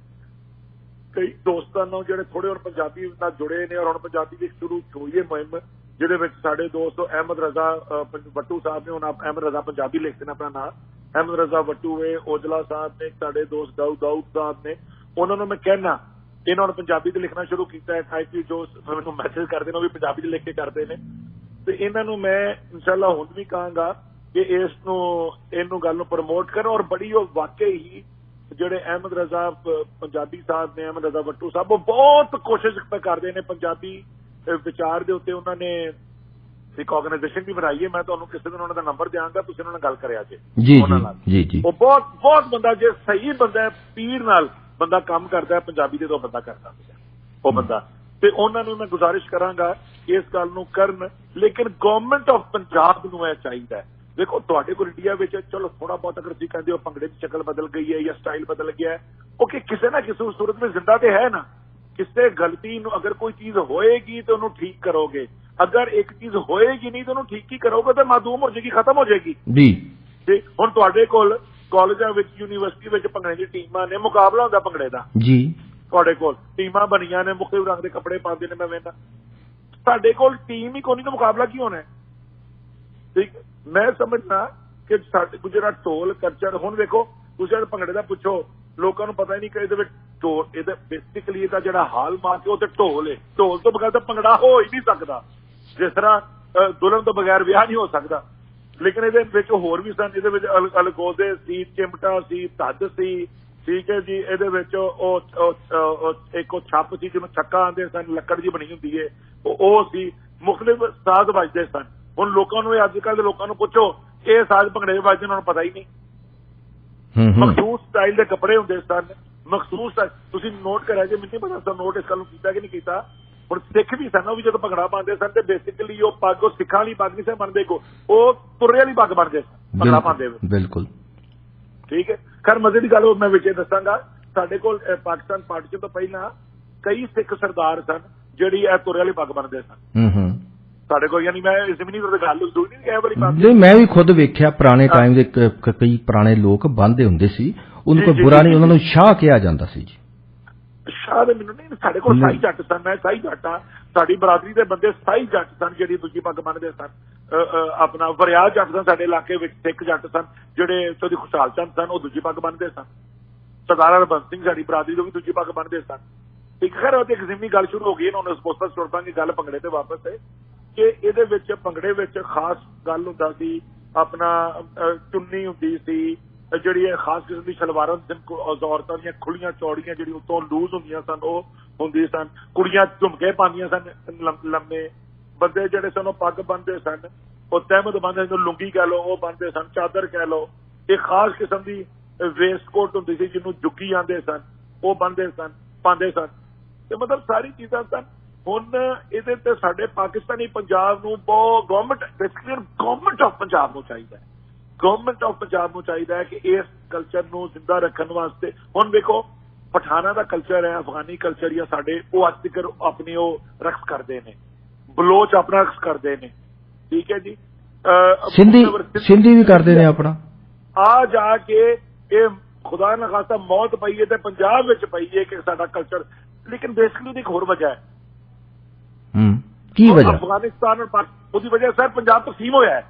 ਕਈ ਦੋਸਤਾਂ ਨੂੰ ਜਿਹੜੇ ਥੋੜੇ ਹੁਣ ਪੰਜਾਬੀ ਨਾਲ ਜੁੜੇ ਨੇ, ਔਰ ਹੁਣ ਪੰਜਾਬੀ ਦੀ ਸ਼ੁਰੂ ਹੋਈ ਹੈ ਮੁਹਿੰਮ, ਜਿਹਦੇ ਵਿੱਚ ਸਾਡੇ ਦੋਸਤ ਅਹਿਮਦ ਰਜ਼ਾ ਵੱਟੂ ਸਾਹਿਬ ਨੇ, ਹੁਣ ਅਹਿਮਦ ਰਜ਼ਾ ਪੰਜਾਬੀ ਲਿਖਦੇ ਨੇ ਆਪਣਾ ਨਾਮ, ਅਹਿਮਦ ਰਜ਼ਾ ਵੱਟੂ ਹੈ, ਔਜਲਾ ਸਾਹਿਬ ਨੇ, ਸਾਡੇ ਦੋਸਤ ਦਾਊਦ ਸਾਹਿਬ ਨੇ। ਉਹਨਾਂ ਨੂੰ ਮੈਂ ਕਹਿਣਾ, ਇਹਨਾਂ ਨੇ ਪੰਜਾਬੀ ਤੇ ਲਿਖਣਾ ਸ਼ੁਰੂ ਕੀਤਾ ਹੈ। ਟਾਈਪੀ ਜੋ ਮੈਨੂੰ ਮੈਸੇਜ ਕਰਦੇ ਨੇ ਉਹ ਵੀ ਪੰਜਾਬੀ 'ਚ ਲਿਖ ਕੇ ਕਰਦੇ ਨੇ। ਤੇ ਇਹਨਾਂ ਨੂੰ ਮੈਂ ਇਨਸ਼ਾਅੱਲਾ ਹੁਣ ਵੀ ਕਹਾਂਗਾ ਕਿ ਇਹਨੂੰ ਗੱਲ ਨੂੰ ਪ੍ਰਮੋਟ ਕਰਨ। ਔਰ ਬੜੀ ਉਹ ਵਾਕਈ ਹੀ ਜਿਹੜੇ ਅਹਿਮਦ ਰਜ਼ਾ ਪੰਜਾਬੀ ਸਾਹਿਬ ਨੇ, ਅਹਿਮਦ ਰਜ਼ਾ ਵੱਟੂ ਸਾਹਿਬ, ਉਹ ਬਹੁਤ ਕੋਸ਼ਿਸ਼ ਕਰਦੇ ਨੇ ਪੰਜਾਬੀ ਵਿਚਾਰ ਦੇ ਉੱਤੇ। ਉਹਨਾਂ ਨੇ ਇੱਕ ਆਰਗੇਨਾਈਜੇਸ਼ਨ ਵੀ ਬਣਾਈ ਹੈ, ਮੈਂ ਤੁਹਾਨੂੰ ਕਿਸੇ ਦਿਨ ਉਹਨਾਂ ਦਾ ਨੰਬਰ ਦਿਆਂਗਾ, ਤੁਸੀਂ ਉਹਨਾਂ ਨਾਲ ਗੱਲ ਕਰਿਆ ਜੇ ਉਹਨਾਂ ਨਾਲ। ਜੀ, ਉਹ ਬਹੁਤ ਬੰਦਾ, ਜੇ ਸਹੀ ਬੰਦਾ ਹੈ, ਪੀਰ ਨਾਲ ਬੰਦਾ ਕੰਮ ਕਰਦਾ ਹੈ ਪੰਜਾਬੀ ਦੇ ਤੋਂ ਬੰਦਾ ਕਰਦਾ ਉਹ ਬੰਦਾ। ਤੇ ਉਹਨਾਂ ਨੂੰ ਮੈਂ ਗੁਜ਼ਾਰਿਸ਼ ਕਰਾਂਗਾ ਇਸ ਗੱਲ ਨੂੰ ਕਰਨ। ਲੇਕਿਨ ਗਵਰਨਮੈਂਟ ਆਫ ਪੰਜਾਬ ਨੂੰ ਇਹ ਚਾਹੀਦਾ ਹੈ, ਦੇਖੋ ਤੁਹਾਡੇ ਕੋਲ ਇੰਡੀਆ ਵਿੱਚ ਚਲੋ ਥੋੜਾ ਬਹੁਤ ਅਗਰ ਤੁਸੀਂ ਕਹਿੰਦੇ ਹੋ ਭੰਗੜੇ ਦੀ ਸ਼ਕਲ ਬਦਲ ਗਈ ਹੈ ਜਾਂ ਸਟਾਈਲ ਬਦਲ ਗਿਆ ਹੈ, ਉਹ ਕਿ ਕਿਸੇ ਨਾ ਕਿਸੇ ਸੂਰਤ ਵਿੱਚ ਜ਼ਿੰਦਾ ਤੇ ਹੈ ਨਾ। ਕਿਸੇ ਗਲਤੀ ਨੂੰ ਅਗਰ ਕੋਈ ਚੀਜ਼ ਹੋਏਗੀ ਤਾਂ ਉਹਨੂੰ ਠੀਕ ਕਰੋਗੇ, ਅਗਰ ਇੱਕ ਚੀਜ਼ ਹੋਏਗੀ ਨਹੀਂ ਤਾਂ ਉਹਨੂੰ ਠੀਕ ਹੀ ਕਰੋਗੇ, ਤਾਂ ਮਾਦੂਮ ਹੋ ਜਾਏਗੀ, ਖਤਮ ਹੋ ਜਾਏਗੀ ਜੀ। ਤੇ ਹੁਣ ਤੁਹਾਡੇ ਕੋਲ ਕਾਲਜਾਂ ਵਿੱਚ, ਯੂਨੀਵਰਸਿਟੀ ਵਿੱਚ ਭੰਗੜੇ ਦੀ ਟੀਮਾਂ ਨੇ, ਮੁਕਾਬਲਾ ਹੁੰਦਾ ਭੰਗੜੇ ਦਾ ਜੀ। ਤੁਹਾਡੇ ਕੋਲ ਟੀਮਾਂ ਬਣੀਆਂ ਨੇ, ਮੁਖਤਲਿਫ ਰੰਗ ਦੇ ਕੱਪੜੇ ਪਾਉਂਦੇ ਨੇ, ਮੈਂ ਵੇਖਦਾ। ਸਾਡੇ ਕੋਲ ਟੀਮ ਹੀ ਕੋਈ ਨਹੀਂ ਤਾਂ ਮੁਕਾਬਲਾ ਕੀ ਹੋਣਾ? ਠੀਕ, ਮੈਂ ਸਮਝਦਾ ਕਿ ਸਾਡੇ ਜਿਹੜਾ ਢੋਲ ਕਲਚਰ, ਹੁਣ ਵੇਖੋ ਤੁਸੀਂ ਭੰਗੜੇ ਦਾ ਪੁੱਛੋ, ਲੋਕਾਂ ਨੂੰ ਪਤਾ ਹੀ ਨਹੀਂ ਕਿ ਇਹਦੇ ਵਿੱਚ ਢੋਲ, ਇਹਦਾ ਬੇਸਿਕਲੀ ਇਹਦਾ ਜਿਹੜਾ ਹਾਲ ਮਾਰਕ ਉਹ ਤੇ ਢੋਲ ਹੈ। ਢੋਲ ਤੋਂ ਬਗੈਰ ਤਾਂ ਭੰਗੜਾ ਹੋ ਹੀ ਨਹੀਂ ਸਕਦਾ, ਜਿਸ ਤਰ੍ਹਾਂ ਦੁਲਹਨ ਤੋਂ ਬਗੈਰ ਵਿਆਹ ਨਹੀਂ ਹੋ ਸਕਦਾ। ਲੇਕਿਨ ਇਹਦੇ ਵਿੱਚ ਹੋਰ ਵੀ ਸਨ, ਇਹਦੇ ਵਿੱਚ ਅਲਗੋਜ਼ੇ ਸੀ, ਚਿਮਟਾ ਸੀ, ਧੱਜ ਸੀ। ਠੀਕ ਹੈ ਜੀ, ਇਹਦੇ ਵਿੱਚ ਇੱਕ ਉਹ ਛੱਪ ਸੀ ਜਿਹਨੂੰ ਛੱਕਾ ਆਉਂਦੇ ਸਨ, ਲੱਕੜ ਜੀ ਬਣੀ ਹੁੰਦੀ ਹੈ, ਉਹ ਸੀ। ਮੁਖਤਲਿਫ ਸਾਜ਼ ਵੱਜਦੇ ਸਨ। ਹੁਣ ਲੋਕਾਂ ਨੂੰ, ਅੱਜ ਕੱਲ੍ਹ ਦੇ ਲੋਕਾਂ ਨੂੰ ਪੁੱਛੋ, ਇਹ ਸਾਜ਼ ਭੰਗੜੇ ਵੱਜਦੇ ਉਹਨਾਂ ਨੂੰ ਪਤਾ ਹੀ ਨਹੀਂ। ਮਖਸੂਸ ਸਟਾਈਲ ਦੇ ਕੱਪੜੇ ਹੁੰਦੇ ਸਨ, ਮਖਸੂਸ। ਤੁਸੀਂ ਨੋਟ ਕਰਿਆ ਜੇ, ਮੈਨੂੰ ਨਹੀਂ ਪਤਾ ਸਰ ਨੋਟ ਇਸ ਗੱਲ ਨੂੰ ਕੀਤਾ ਕਿ ਨਹੀਂ ਕੀਤਾ। ਹੁਣ ਸਿੱਖ ਵੀ ਸਨ, ਉਹ ਵੀ ਜਦੋਂ ਭੰਗੜਾ ਪਾਉਂਦੇ ਸਨ ਤੇ ਬੇਸਿਕਲੀ ਉਹ ਪੱਗ, ਉਹ ਸਿੱਖਾਂ ਵਾਲੀ ਪੱਗ ਨਹੀਂ ਸਨ ਬਣਦੇ, ਉਹ ਤੁਰੇ ਵਾਲੀ ਪੱਗ ਬਣਦੇ ਸਨ ਭੰਗੜਾ ਪਾਉਂਦੇ ਹੋਏ। ਬਿਲਕੁਲ ਠੀਕ ਹੈ। ਖੈਰ ਮਜ਼ੇ ਦੀ ਗੱਲ ਮੈਂ ਵਿੱਚ ਦੱਸਾਂਗਾ, ਸਾਡੇ ਕੋਲ ਪਾਕਿਸਤਾਨ ਪਾਰਟੀਸ਼ਨ ਤੋਂ ਪਹਿਲਾਂ ਕਈ ਸਿੱਖ ਸਰਦਾਰ ਸਨ ਜਿਹੜੀ ਇਹ ਤੁਰੇ ਵਾਲੀ ਪੱਗ ਬਣਦੇ ਸਨ ਸਾਡੇ ਕੋਲ। ਯਾਨੀ ਮੈਂ ਇਸ ਵੀ ਨਹੀਂ ਗੱਲ ਦੂਈ ਨਹੀਂ ਕਹਿ ਵਾਲੀ ਪੱਗ, ਮੈਂ ਵੀ ਖੁਦ ਵੇਖਿਆ ਪੁਰਾਣੇ ਟਾਈਮ ਦੇ ਕਈ ਪੁਰਾਣੇ ਲੋਕ ਬੰਨ੍ਹਦੇ ਹੁੰਦੇ ਸੀ, ਉਹਨੂੰ ਕੋਈ ਬੁਰਾ ਨਹੀਂ, ਉਹਨਾਂ ਨੂੰ ਸ਼ਾਹ ਕਿਹਾ ਜਾਂਦਾ ਸੀ ਜੀ। ਸ਼ਾਹ ਦੇ ਮੈਨੂੰ ਨਹੀਂ, ਸਾਡੇ ਕੋਲ ਸਾਈ ਜੱਟ ਸਨ, ਮੈਂ ਸਾਈ ਜੱਟ ਹਾਂ, ਸਾਡੀ ਬਰਾਦਰੀ ਦੇ ਬੰਦੇ ਸਾਈ ਜੱਟ ਸਨ ਜਿਹੜੀ ਦੂਜੀ ਪੱਗ ਬੰਨ੍ਹਦੇ ਸਨ। ਆਪਣਾ ਵਰਿਆਲ ਜੱਟ ਸਨ ਸਾਡੇ ਇਲਾਕੇ ਵਿੱਚ, ਸਿੱਖ ਜੱਟ ਸਨ ਜਿਹੜੇ ਚੌਧਰੀ ਖੁਸ਼ਹਾਲ ਚੰਦ ਸਨ, ਉਹ ਦੂਜੀ ਪੱਗ ਬੰਨ੍ਹਦੇ ਸਨ। ਸਰਦਾਰ ਹਰਬੰਸ ਸਿੰਘ ਸਾਡੀ ਬਰਾਦਰੀ ਤੋਂ ਵੀ ਦੂਜੀ ਪੱਗ ਬੰਨ੍ਹਦੇ ਸਨ। ਇੱਕ ਖੈਰ ਉਹਦੀ ਇੱਕ ਜ਼ਿਮਨੀ ਗੱਲ ਸ਼ੁਰੂ ਹੋ ਗਈ, ਇਹਨਾਂ ਨੂੰ ਸਪੋਸਟਰ ਸੁਣਾਂਗੇ ਗੱਲ ਭੰਗੜੇ ਤੇ ਵਾਪਸ ਹੈ ਕਿ ਇਹਦੇ ਵਿੱਚ ਭੰਗੜੇ ਵਿੱਚ ਖਾਸ ਗੱਲ ਹੁੰਦਾ ਸੀ, ਆਪਣਾ ਚੁੰਨੀ ਹੁੰਦੀ ਸੀ, ਜਿਹੜੀ ਇਹ ਖਾਸ ਕਿਸਮ ਦੀ ਸਲਵਾਰਾਂ ਔਰਤਾਂ ਦੀਆਂ ਖੁੱਲੀਆਂ ਚੌੜੀਆਂ ਜਿਹੜੀ ਉੱਤੋਂ ਲੂਜ਼ ਹੁੰਦੀਆਂ ਸਨ ਉਹ ਹੁੰਦੀ ਸਨ। ਕੁੜੀਆਂ ਝੁਮਕੇ ਪਾਉਂਦੀਆਂ ਸਨ ਲੰਮੇ। ਬੰਦੇ ਜਿਹੜੇ ਸਨ ਉਹ ਪੱਗ ਬੰਨ੍ਹਦੇ ਸਨ, ਉਹ ਤਹਿਮਦ ਬੰਨ੍ਹਦੇ ਸਨ, ਲੁੰਗੀ ਕਹਿ ਲਓ ਉਹ ਬੰਨ੍ਹਦੇ ਸਨ, ਚਾਦਰ ਕਹਿ ਲਓ। ਇਹ ਖਾਸ ਕਿਸਮ ਦੀ ਵੇਸਟਕੋਟ ਹੁੰਦੀ ਸੀ ਜਿਹਨੂੰ ਜੁੱਗੀ ਆਂਦੇ ਸਨ, ਉਹ ਬੰਨ੍ਹਦੇ ਸਨ, ਪਾਉਂਦੇ ਸਨ। ਤੇ ਮਤਲਬ ਸਾਰੀ ਚੀਜ਼ਾਂ ਸਨ। ਹੁਣ ਇਹਦੇ ਤੇ ਸਾਡੇ ਪਾਕਿਸਤਾਨੀ ਪੰਜਾਬ ਨੂੰ ਬਹੁਤ ਗਵਰਨਮੈਂਟ ਆਫ ਪੰਜਾਬ ਨੂੰ ਚਾਹੀਦਾ ਹੈ, ਗਵਰਨਮੈਂਟ ਆਫ ਪੰਜਾਬ ਨੂੰ ਚਾਹੀਦਾ ਹੈ ਕਿ ਇਸ ਕਲਚਰ ਨੂੰ ਜ਼ਿੰਦਾ ਰੱਖਣ ਵਾਸਤੇ। ਹੁਣ ਵੇਖੋ ਪਠਾਨਾਂ ਦਾ ਕਲਚਰ ਹੈ, ਅਫਗਾਨੀ ਕਲਚਰ ਜਾਂ ਸਾਡੇ, ਉਹ ਅੱਜ ਤੱਕ ਆਪਣੀ ਉਹ ਰਕਸ ਕਰਦੇ ਨੇ, ਬਲੋਚ ਆਪਣਾ ਰਕਸ ਕਰਦੇ ਨੇ, ਠੀਕ ਹੈ ਜੀ। ਸਿੰਧੀ ਵੀ ਕਰਦੇ ਨੇ ਆਪਣਾ। ਆ ਜਾ ਕੇ ਇਹ ਖੁਦਾ ਨਾ ਖਾਸਤਾ ਮੌਤ ਪਈ ਹੈ ਤੇ ਪੰਜਾਬ ਵਿੱਚ ਪਈ ਹੈ ਕਿ ਸਾਡਾ ਕਲਚਰ, ਲੇਕਿਨ ਬੇਸਿਕਲੀ ਉਹਦੀ ਇੱਕ ਹੋਰ ਵਜ੍ਹਾ ਹੈ। ਕੀ ਵਜ੍ਹਾ? ਅਫਗਾਨਿਸਤਾਨ ਉਹਦੀ ਵਜ੍ਹਾ ਸਰ ਪੰਜਾਬ ਤਕਸੀਮ ਹੋਇਆ ਹੈ।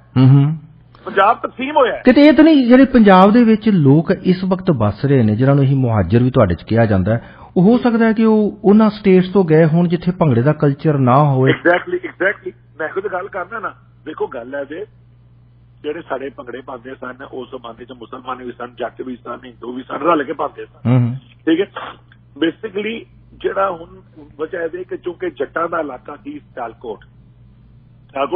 ਪੰਜਾਬ ਤਕਸੀਮ ਹੋਇਆ ਹੈ। ਕਿਤੇ ਇਹ ਤਾਂ ਨਹੀਂ ਜਿਹੜੇ ਪੰਜਾਬ ਦੇ ਵਿੱਚ ਲੋਕ ਇਸ ਵਕਤ ਵੱਸ ਰਹੇ ਨੇ, ਜਿਹਨਾਂ ਨੂੰ ਅਸੀਂ ਮੁਹਾਜਰ ਵੀ ਤੁਹਾਡੇ 'ਚ ਕਿਹਾ ਜਾਂਦਾ ਹੈ, ਉਹ ਹੋ ਸਕਦਾ ਹੈ ਕਿ ਉਹ ਉਹਨਾਂ ਸਟੇਟਸ ਤੋਂ ਗਏ ਹੋਣ ਜਿੱਥੇ ਭੰਗੜੇ ਦਾ ਕਲਚਰ ਨਾ ਹੋਵੇ। ਐਗਜ਼ੈਕਟਲੀ ਮੈਂ ਖੁਦ ਗੱਲ ਕਰਨਾ ਨਾ। ਦੇਖੋ ਗੱਲ ਹੈ ਜੇ ਜਿਹੜੇ ਸਾਡੇ ਭੰਗੜੇ ਪਾਉਂਦੇ ਸਨ ਉਸ ਜ਼ਮਾਨੇ 'ਚ ਮੁਸਲਮਾਨ ਵੀ ਸਨ, ਜੱਟ ਵੀ ਸਨ, ਹਿੰਦੂ ਵੀ ਸਨ, ਰਲ ਕੇ ਪਾਉਂਦੇ ਸਨ, ਠੀਕ ਹੈ। ਬੇਸਿਕਲੀ ਜਿਹੜਾ ਹੁਣ ਵਜ੍ਹਾ ਇਹਦੇ ਕਿ ਚੂੰਕਿ ਜੱਟਾਂ ਦਾ ਇਲਾਕਾ ਸੀ, ਸਿਆਲਕੋਟ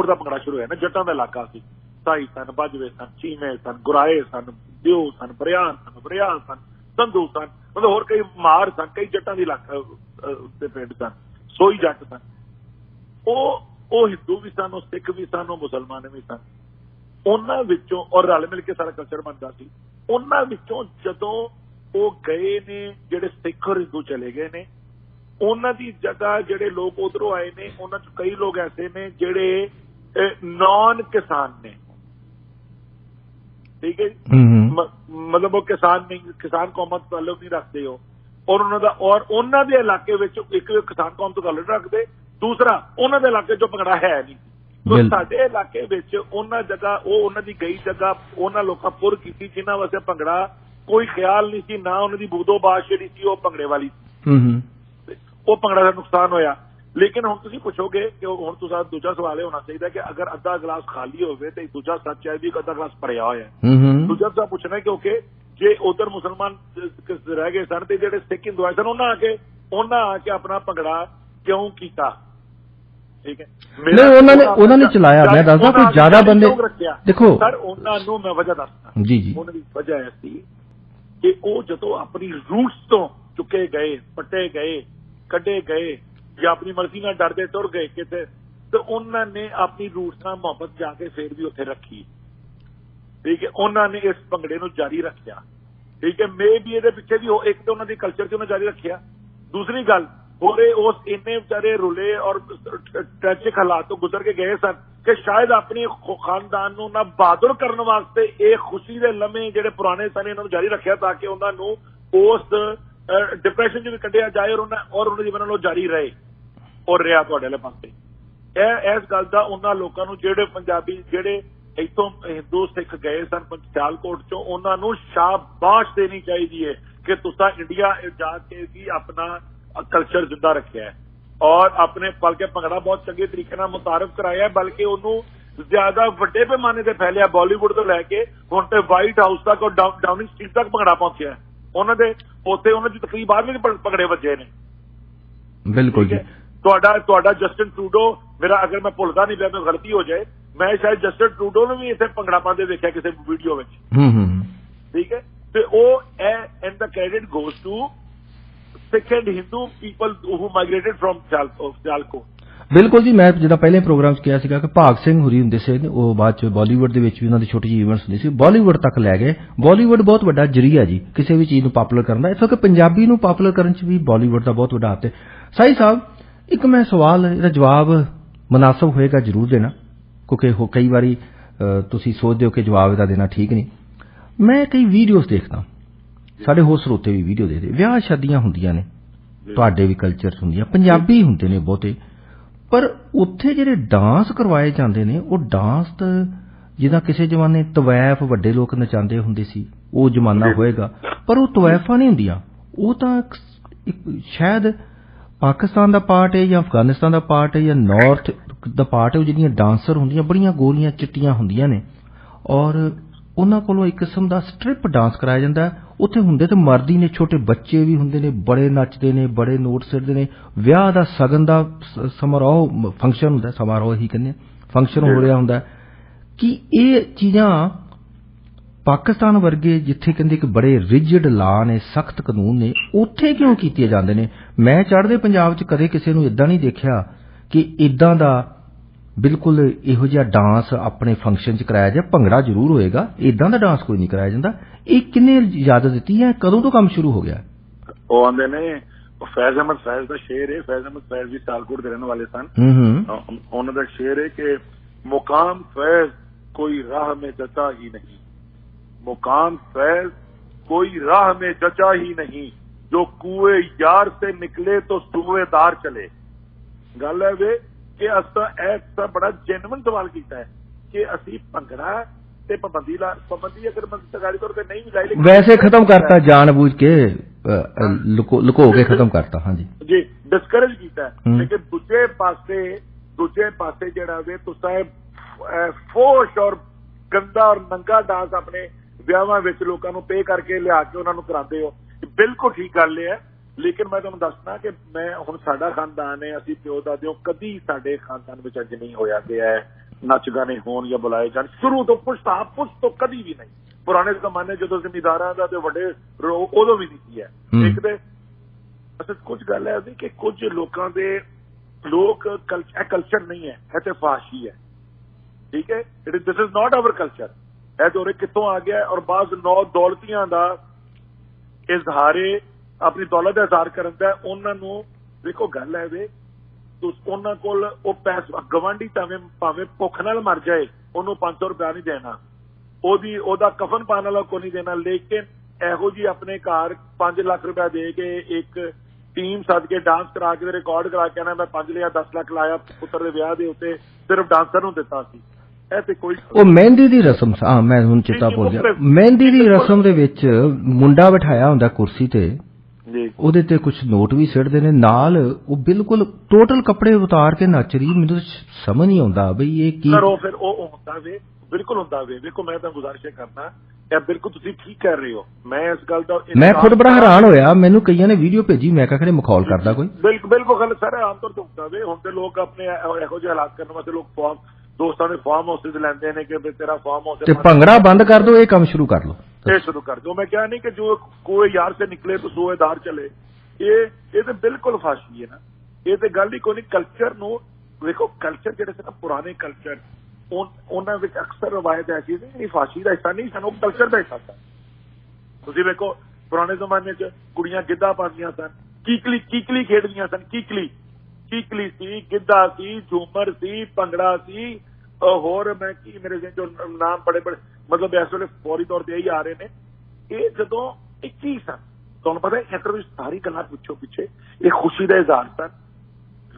ਦਾ ਭੰਗੜਾ ਸ਼ੁਰੂ ਹੋਇਆ ਨਾ, ਜੱਟਾਂ ਦਾ ਇਲਾਕਾ ਸੀ। ਸਾਈ ਸਨ, ਬਾਜਵੇ ਸਨ, ਚੀਮੇ ਸਨ, ਗੁਰਾਏ ਸਨ, ਦਿਓ ਸਨ, ਬਰਿਆਨ ਸਨ, ਸੰਧੂ ਸਨ, ਮਤਲਬ ਹੋਰ ਕਈ ਮਾਰ ਸਨ, ਕਈ ਜੱਟਾਂ ਦੇ ਇਲਾਕਾ ਦੇ ਪਿੰਡ ਸਨ, ਸੋਈ ਜੱਟ ਸਨ। ਉਹ ਹਿੰਦੂ ਵੀ ਸਨ, ਉਹ ਸਿੱਖ ਵੀ ਸਨ, ਉਹ ਮੁਸਲਮਾਨ ਵੀ ਸਨ। ਉਹਨਾਂ ਵਿੱਚੋਂ ਔਰ ਰਲ ਮਿਲ ਕੇ ਸਾਰਾ ਕਲਚਰ ਬਣਦਾ ਸੀ। ਉਹਨਾਂ ਵਿੱਚੋਂ ਜਦੋਂ ਉਹ ਗਏ ਨੇ, ਜਿਹੜੇ ਸਿੱਖ ਔਰ ਹਿੰਦੂ ਚਲੇ ਗਏ ਨੇ, ਉਹਨਾਂ ਦੀ ਜਗ੍ਹਾ ਜਿਹੜੇ ਲੋਕ ਉਧਰੋਂ ਆਏ ਨੇ, ਉਹਨਾਂ 'ਚ ਕਈ ਲੋਕ ਐਸੇ ਨੇ ਜਿਹੜੇ ਨੌਨ ਕਿਸਾਨ ਨੇ, ਠੀਕ ਹੈ ਜੀ। ਮਤਲਬ ਉਹ ਕਿਸਾਨ ਕੌਮਾਂ ਤੋਂ ਤਾਲੁਕ ਨਹੀਂ ਰੱਖਦੇ ਹੋ, ਔਰ ਉਹਨਾਂ ਦੇ ਇਲਾਕੇ ਵਿੱਚ ਇੱਕ ਕਿਸਾਨ ਕੌਮ ਤੋਂ ਤਾਲੁਕ ਰੱਖਦੇ, ਦੂਸਰਾ ਉਹਨਾਂ ਦੇ ਇਲਾਕੇ 'ਚੋਂ ਭੰਗੜਾ ਹੈ ਨਹੀਂ। ਸਾਡੇ ਇਲਾਕੇ ਵਿੱਚ ਉਹਨਾਂ ਦੀ ਗਈ ਜਗ੍ਹਾ ਉਹਨਾਂ ਲੋਕਾਂ ਪੁਰ ਕੀਤੀ ਜਿਨ੍ਹਾਂ ਵਾਸਤੇ ਭੰਗੜਾ ਕੋਈ ਖਿਆਲ ਨਹੀਂ ਸੀ, ਨਾ ਉਹਨਾਂ ਦੀ ਬੂਦੋਬਾਸ਼ ਜਿਹੜੀ ਸੀ ਉਹ ਭੰਗੜੇ ਵਾਲੀ ਸੀ। ਉਹ ਭੰਗੜਾ ਦਾ ਨੁਕਸਾਨ ਹੋਇਆ। ਲੇਕਿਨ ਹੁਣ ਤੁਸੀਂ ਪੁੱਛੋਗੇ ਕਿ ਹੁਣ ਤੁਹਾਡਾ ਦੂਜਾ ਸਵਾਲ ਇਹ ਹੋਣਾ ਚਾਹੀਦਾ ਕਿ ਅਗਰ ਅੱਧਾ ਗਲਾਸ ਖਾਲੀ ਹੋਵੇ ਤੇ ਦੂਜਾ ਸੱਚ ਹੈ ਵੀ ਅੱਧਾ ਗਲਾਸ ਭਰਿਆ ਹੋਇਆ। ਦੂਜਾ ਤਾਂ ਪੁੱਛਣਾ ਕਿਉਂਕਿ ਜੇ ਉਧਰ ਮੁਸਲਮਾਨ ਰਹਿ ਗਏ ਸਨ ਤੇ ਜਿਹੜੇ ਸਿੱਖ ਹਿੰਦੂ ਆਏ ਸਨ ਉਹਨਾਂ ਆ ਕੇ ਆਪਣਾ ਭੰਗੜਾ ਕਿਉਂ ਕੀਤਾ, ਠੀਕ ਹੈ। ਉਹਨਾਂ ਨੇ ਚਲਾਇਆ। ਮੈਂ ਦੱਸਦਾ ਕੋਈ ਜ਼ਿਆਦਾ ਬੰਦੇ ਦੇਖੋ ਸਰ, ਉਹਨਾਂ ਨੂੰ ਮੈਂ ਵਜ੍ਹਾ ਦੱਸਦਾ ਜੀ। ਉਹਨਾਂ ਦੀ ਵਜ੍ਹਾ ਇਹ ਸੀ ਕਿ ਉਹ ਜਦੋਂ ਆਪਣੀ ਰੂਟਸ ਤੋਂ ਚੁੱਕੇ ਗਏ, ਪੱਟੇ ਗਏ, ਕੱਢੇ ਗਏ ਜਾਂ ਆਪਣੀ ਮਰਜ਼ੀ ਨਾਲ ਡਰਦੇ ਤੁਰ ਗਏ ਕਿਤੇ, ਤੇ ਉਹਨਾਂ ਨੇ ਆਪਣੀ ਰੂਟਸ ਨਾਲ ਮੁਹੱਬਤ ਜਾ ਕੇ ਫੇਰ ਵੀ ਉੱਥੇ ਰੱਖੀ, ਠੀਕ ਹੈ। ਉਹਨਾਂ ਨੇ ਇਸ ਭੰਗੜੇ ਨੂੰ ਜਾਰੀ ਰੱਖਿਆ, ਠੀਕ ਹੈ। ਮੇ ਵੀ ਇਹਦੇ ਪਿੱਛੇ ਵੀ ਇੱਕ ਤਾਂ ਉਹਨਾਂ ਦੀ ਕਲਚਰ ਤੇ ਉਹਨਾਂ ਜਾਰੀ ਰੱਖਿਆ। ਦੂਸਰੀ ਗੱਲ ਹੋਰੇ ਉਸ ਇੰਨੇ ਵਿਚਾਰੇ ਰੁਲੇ ਔਰ ਟ੍ਰੈਜਿਕ ਹਾਲਾਤ ਤੋਂ ਗੁਜ਼ਰ ਕੇ ਗਏ ਸਨ ਕਿ ਸ਼ਾਇਦ ਆਪਣੀ ਖਾਨਦਾਨ ਨੂੰ ਨਾ ਬਹਾਦਰ ਕਰਨ ਵਾਸਤੇ ਇਹ ਖੁਸ਼ੀ ਦੇ ਲਮੇ ਜਿਹੜੇ ਪੁਰਾਣੇ ਸਨ ਇਹਨਾਂ ਨੂੰ ਜਾਰੀ ਰੱਖਿਆ ਤਾਂ ਕਿ ਉਹਨਾਂ ਨੂੰ ਉਸ ਡਿਪਰੈਸ਼ਨ 'ਚ ਵੀ ਕੱਢਿਆ ਜਾਏ ਔਰ ਉਹਨਾਂ ਦੀ ਜੀਵਨ ਨੂੰ ਜਾਰੀ ਰਹੇ ਔਰ ਰਿਹਾ ਤੁਹਾਡੇ ਵਾਲੇ ਪਾਸੇ। ਇਸ ਗੱਲ ਦਾ ਉਹਨਾਂ ਲੋਕਾਂ ਨੂੰ ਜਿਹੜੇ ਪੰਜਾਬੀ ਜਿਹੜੇ ਇੱਥੋਂ ਹਿੰਦੂ ਸਿੱਖ ਗਏ ਸਨ ਸਿਆਲਕੋਟ 'ਚੋਂ, ਉਹਨਾਂ ਨੂੰ ਸ਼ਾਬਾਸ਼ ਦੇਣੀ ਚਾਹੀਦੀ ਹੈ ਕਿ ਤੁਸੀਂ ਇੰਡੀਆ ਜਾ ਕੇ ਵੀ ਆਪਣਾ ਕਲਚਰ ਜਿੰਦਾ ਰੱਖਿਆ ਹੈ ਔਰ ਆਪਣੇ ਬਲਕਿ ਭੰਗੜਾ ਬਹੁਤ ਚੰਗੇ ਤਰੀਕੇ ਨਾਲ ਮੁਤਾਰਫ ਕਰਾਇਆ, ਬਲਕਿ ਉਹਨੂੰ ਜ਼ਿਆਦਾ ਵੱਡੇ ਪੈਮਾਨੇ ਤੇ ਫੈਲਿਆ। ਬਾਲੀਵੁੱਡ ਤੋਂ ਲੈ ਕੇ ਹੁਣ ਤੇ ਵਾਈਟ ਹਾਊਸ ਤੱਕ ਔਰ ਡਾਊਨਿੰਗ ਸਟਰੀਟ ਤੱਕ ਭੰਗੜਾ ਪਹੁੰਚਿਆ। ਉਹਨਾਂ ਦੇ ਉੱਥੇ ਉਹਨਾਂ ਦੀ ਤਕਰੀਬ ਬਾਅਦ ਵਿੱਚ ਭੰਗੜੇ ਵੱਜੇ ਨੇ। ਬਿਲਕੁਲ ਜੀ। ਤੁਹਾਡਾ ਜਸਟਿਨ ਟਰੂਡੋ, ਮੇਰਾ ਅਗਰ ਮੈਂ ਭੁੱਲਦਾ ਨਹੀਂ ਪਿਆ ਤਾਂ ਗਲਤੀ ਹੋ ਜਾਏ, ਮੈਂ ਸ਼ਾਇਦ ਜਸਟਿਨ ਟਰੂਡੋ ਨੂੰ ਵੀ ਇੱਥੇ ਭੰਗੜਾ ਪਾਉਂਦੇ ਦੇਖਿਆ ਕਿਸੇ ਵੀਡੀਓ ਵਿੱਚ, ਠੀਕ ਹੈ। ਤੇ ਉਹ ਐਂਡ ਦਾ credit goes to second Hindu people who migrated from Sialkot। ਬਿਲਕੁਲ ਜੀ। ਮੈਂ ਜਿੱਦਾਂ ਪਹਿਲੇ ਪ੍ਰੋਗਰਾਮ 'ਚ ਕਿਹਾ ਸੀਗਾ ਕਿ ਭਾਗ ਸਿੰਘ ਹੁਰੀ ਹੁੰਦੇ ਸੀ, ਉਹ ਬਾਅਦ 'ਚ ਬਾਲੀਵੁੱਡ ਦੇ ਵਿੱਚ ਵੀ ਉਹਨਾਂ ਦੀ ਛੋਟੀ ਜਿਹੀ ਇਵੈਂਟਸ ਹੁੰਦੀ ਸੀ, ਬਾਲੀਵੁੱਡ ਤੱਕ ਲੈ ਗਏ। ਬਾਲੀਵੁੱਡ ਬਹੁਤ ਵੱਡਾ ਜ਼ਰੀਆ ਜੀ ਕਿਸੇ ਵੀ ਚੀਜ਼ ਨੂੰ ਪਾਪੂਲਰ ਕਰਨ ਦਾ। ਇਸ ਵਕਤ ਪੰਜਾਬੀ ਨੂੰ ਪਾਪੂਲਰ ਕਰਨ 'ਚ ਵੀ ਬਾਲੀਵੁੱਡ ਦਾ ਬਹੁਤ ਵੱਡਾ ਹੱਥ ਹੈ। ਸਾਈ ਸਾਹਿਬ, ਇੱਕ ਮੈਂ ਸਵਾਲ ਇਹਦਾ ਜਵਾਬ ਮੁਨਾਸਬ ਹੋਏਗਾ ਜ਼ਰੂਰ ਦੇਣਾ, ਕਿਉਂਕਿ ਕਈ ਵਾਰੀ ਤੁਸੀਂ ਸੋਚਦੇ ਹੋ ਕਿ ਜਵਾਬ ਇਹਦਾ ਦੇਣਾ ਠੀਕ ਨਹੀਂ। ਮੈਂ ਕਈ ਵੀਡੀਓਜ਼ ਦੇਖਦਾ, ਸਾਡੇ ਹੋਰ ਸਰੋਤੇ ਵੀ ਵੀਡੀਓ ਦੇਖਦੇ, ਵਿਆਹ ਸ਼ਾਦੀਆਂ ਹੁੰਦੀਆਂ ਨੇ, ਤੁਹਾਡੇ ਵੀ ਕਲਚਰ ਹੁੰਦੀਆਂ, ਪੰਜਾਬੀ ਹੁੰਦੇ ਨੇ ਬਹੁਤੇ, ਪਰ ਉੱਥੇ ਜਿਹੜੇ ਡਾਂਸ ਕਰਵਾਏ ਜਾਂਦੇ ਨੇ ਉਹ ਡਾਂਸ ਤਾਂ ਜਿੱਦਾਂ ਕਿਸੇ ਜ਼ਮਾਨੇ ਤਵੈਫ ਵੱਡੇ ਲੋਕ ਨਚਾਉਂਦੇ ਹੁੰਦੇ ਸੀ, ਉਹ ਜ਼ਮਾਨਾ ਹੋਏਗਾ, ਪਰ ਉਹ ਤਵੈਫਾਂ ਨਹੀਂ ਹੁੰਦੀਆਂ। ਉਹ ਤਾਂ ਸ਼ਾਇਦ ਪਾਕਿਸਤਾਨ ਦਾ ਪਾਰਟ ਹੈ ਜਾਂ ਅਫਗਾਨਿਸਤਾਨ ਦਾ ਪਾਰਟ ਹੈ ਜਾਂ ਨਾਰਥ ਦਾ ਪਾਰਟ ਹੈ। ਉਹ ਜਿਹੜੀਆਂ ਡਾਂਸਰ ਹੁੰਦੀਆਂ ਬੜੀਆਂ ਗੋਲੀਆਂ ਚਿੱਟੀਆਂ ਹੁੰਦੀਆਂ ਨੇ ਔਰ ਉਹਨਾਂ ਕੋਲੋਂ ਇੱਕ ਕਿਸਮ ਦਾ ਸਟ੍ਰਿਪ ਡਾਂਸ ਕਰਾਇਆ ਜਾਂਦਾ। ਉੱਥੇ ਹੁੰਦੇ ਤੇ ਮਰਦ ਹੀ ਨੇ, ਛੋਟੇ ਬੱਚੇ ਵੀ ਹੁੰਦੇ ਨੇ, ਬੜੇ ਨੱਚਦੇ ਨੇ, ਬੜੇ ਨੋਟ ਸਿੱਟਦੇ ਨੇ। ਵਿਆਹ ਦਾ ਸਗਨ ਦਾ ਸਮਾਰੋਹ ਫੰਕਸ਼ਨ ਹੁੰਦਾ, ਸਮਾਰੋਹ ਹੀ ਕਹਿੰਦੇ, ਫੰਕਸ਼ਨ ਹੋ ਰਿਹਾ ਹੁੰਦਾ। ਕਿ ਇਹ ਚੀਜ਼ਾਂ ਪਾਕਿਸਤਾਨ ਵਰਗੇ ਜਿੱਥੇ ਕਹਿੰਦੇ ਕਿ ਬੜੇ ਰਿਜਿਡ ਲਾ ਨੇ, ਸਖਤ ਕਾਨੂੰਨ ਨੇ, ਉੱਥੇ ਕਿਉਂ ਕੀਤੇ ਜਾਂਦੇ ਨੇ? ਮੈਂ ਚੜ੍ਹਦੇ ਪੰਜਾਬ 'ਚ ਕਦੇ ਕਿਸੇ ਨੂੰ ਇਦਾਂ ਨਹੀਂ ਦੇਖਿਆ ਕਿ ਇਦਾਂ ਦਾ ਬਿਲਕੁਲ ਇਹੋ ਜਿਹਾ ਡਾਂਸ ਆਪਣੇ ਫੰਕਸ਼ਨ 'ਚ ਕਰਾਇਆ ਜਾਏ। ਭੰਗੜਾ ਜ਼ਰੂਰ ਹੋਏਗਾ, ਇਦਾਂ ਦਾ ਡਾਂਸ ਕੋਈ ਨਹੀਂ ਕਰਾਇਆ ਜਾਂਦਾ। ਇਹ ਕਿੰਨੇ ਇਜਾਜ਼ਤ ਦਿੱਤੀ ਹੈ? ਕਦੋਂ ਤੋਂ ਕੰਮ ਸ਼ੁਰੂ ਹੋ ਗਿਆ? ਉਹ ਆਂਦੇ ਨੇ फैज अहमद फैज का शेर है, फैज अहमद फैज भी सियालकोट के रहने वाले सन। उन्होंने शेर है कि मुकाम फैज कोई राह में जचा ही नहीं, मुकाम फैज कोई राह में जचा ही नहीं, जो कुएं यार से निकले तो सूबेदार चले। गल है वे कि असा ऐसा बड़ा जेन्युइन सवाल किया है कि असी भंगड़ा ते पाबंदी अगर सरकारी तौर पर नहीं भी लाई, वैसे खत्म करता जानबूझ के लुको के खत्म करता। हाँ जी डिस्करेज किया, लेकिन दूजे पासे जिहड़ा वे तुसां फोश और गंदा और नंगा डांस अपने विआहां विच लोकां नूं पे करके लिया के उन्हां नूं करांदे हो, बिल्कुल ठीक गल है। लेकिन मैं तुहानूं दसना कि मैं हुण साडा खानदान है, असीं प्यो दादिओं कदी साडे खानदान विच अज नहीं होया गया है नच गाने होण या बुलाए जाण, शुरू तो पुछ तो कदी भी नहीं। पुराने जमाने जो जिमीदारां दा ते वड्डे उदों भी नहीं है। एक ते असल कुछ गल है कि कुछ लोकां दे लोक कल्चर नहीं है, है ते फाशी है, ठीक है। This is not our culture. है दौरे कितों आ गया है और बाज नौ दौलतियां दा इजहारे अपनी दौलत का इजहार करन दा उन्हां नूं देखो गल है वे उन्हां कोल ओ पैसा गवांढी भावें भुख नाल मर जाए उन्होंने 500 रुपया नहीं देना, ओदा कफन पाने वाला को नहीं देना, लेकिन एहो जी अपने घर 5 लाख रुपया दे के एक टीम सद के डांस करा के रिकॉर्ड करा के आना मैं 5 या 10 लाख लाया पुत्र के ब्याह के उत्ते सिर्फ डांसर नूं दिता सी। ऐसे कोई ਉਹ ਮਹਿੰਦੀ ਦੀ ਰਸਮ ਹਾਂ ਮੈਂ ਹੁਣ ਚਿੱਤਾ ਭੁੱਲ ਗਿਆ। ਮਹਿੰਦੀ ਦੀ ਰਸਮ ਦੇ ਵਿੱਚ ਮੁੰਡਾ ਬਿਠਾਇਆ ਹੁੰਦਾ ਕੁਰਸੀ ਤੇ ਜੀ, ਉਹਦੇ ਤੇ ਕੁਝ ਨੋਟ ਵੀ ਸਿੱਟਦੇ ਨੇ ਨਾਲ, ਉਹ ਬਿਲਕੁਲ ਟੋਟਲ ਕੱਪੜੇ ਉਤਾਰ ਕੇ ਨੱਚ ਰਹੀ। ਮੈਨੂੰ ਸਮਝ ਨਹੀਂ ਆਉਂਦਾ ਬਈ ਇਹ ਕੀ ਕਰੋ ਫਿਰ ਉਹ ਹੁੰਦਾ ਵੇ, ਬਿਲਕੁਲ ਹੁੰਦਾ ਵੇ। ਦੇਖੋ ਮੈਂ ਤਾਂ ਗੁਜ਼ਾਰਿਸ਼ ਕਰਨਾ ਇਹ ਬਿਲਕੁਲ ਤੁਸੀਂ ਠੀਕ ਕਰ ਰਹੇ ਹੋ। ਮੈਂ ਇਸ ਗੱਲ ਦਾ ਮੈਂ ਖੁਦ ਬੜਾ ਹੈਰਾਨ ਹੋਇਆ, ਮੈਨੂੰ ਕਈਆਂ ਨੇ ਵੀਡੀਓ ਭੇਜੀ, ਮੈਂ ਕਿਹਾ ਖੜੇ ਮਖੌਲ ਕਰਦਾ ਕੋਈ। ਬਿਲਕੁਲ ਗੱਲ ਸਰ ਆਮ ਤੌਰ ਤੇ ਹੁੰਦਾ ਵੇ। ਹੁਣ ਤੇ ਲੋਕ ਆਪਣੇ ਇਹੋ ਜਿਹੇ ਹਾਲਾਤ ਕਰਨ ਵਾਸਤੇ ਲੋਕ ਫਾਰਮ ਦੋਸਤਾਂ ਦੇ ਫਾਰਮ ਹਾਊਸ ਲੈਂਦੇ ਨੇ ਕਿ ਤੇਰਾ ਫਾਰਮ ਹਾਊਸ ਤੇ ਭੰਗੜਾ ਬੰਦ ਕਰ ਦੋ, ਇਹ ਕੰਮ ਸ਼ੁਰੂ ਕਰ ਲੋ, ਇਹ ਸ਼ੁਰੂ ਕਰ ਦੋ। मैं क्या नहीं कि जो कोई यार से निकले तो सूबेदार चले, ये तो बिल्कुल फाशी है ना। ये तो गल ही कोई नहीं। कल्चर नूं देखो, कल्चर जिहड़े से ना पुराने कल्चर उन्हां विच अक्सर रवायत ऐसी नहीं फाशी का हिस्सा नहीं सन, वो कल्चर का हिस्सा सन। तुसीं देखो पुराने जमाने च कुड़ियां गिद्धा पाउंदियां सन, कीकली खेडदियां सन, कीकली सी, गिद्धा सी, झूमर सी, भंगड़ा सी, होर मैं की मेरे जो नाम बड़े मतलब इस वेले फौरी तौर पर यही आ रहे हैं। ये जदों 21 सन, तुहानूं पता है इंटरव्यू सारी गल्लां पिछों पिछे ये खुशी का इजहार सन,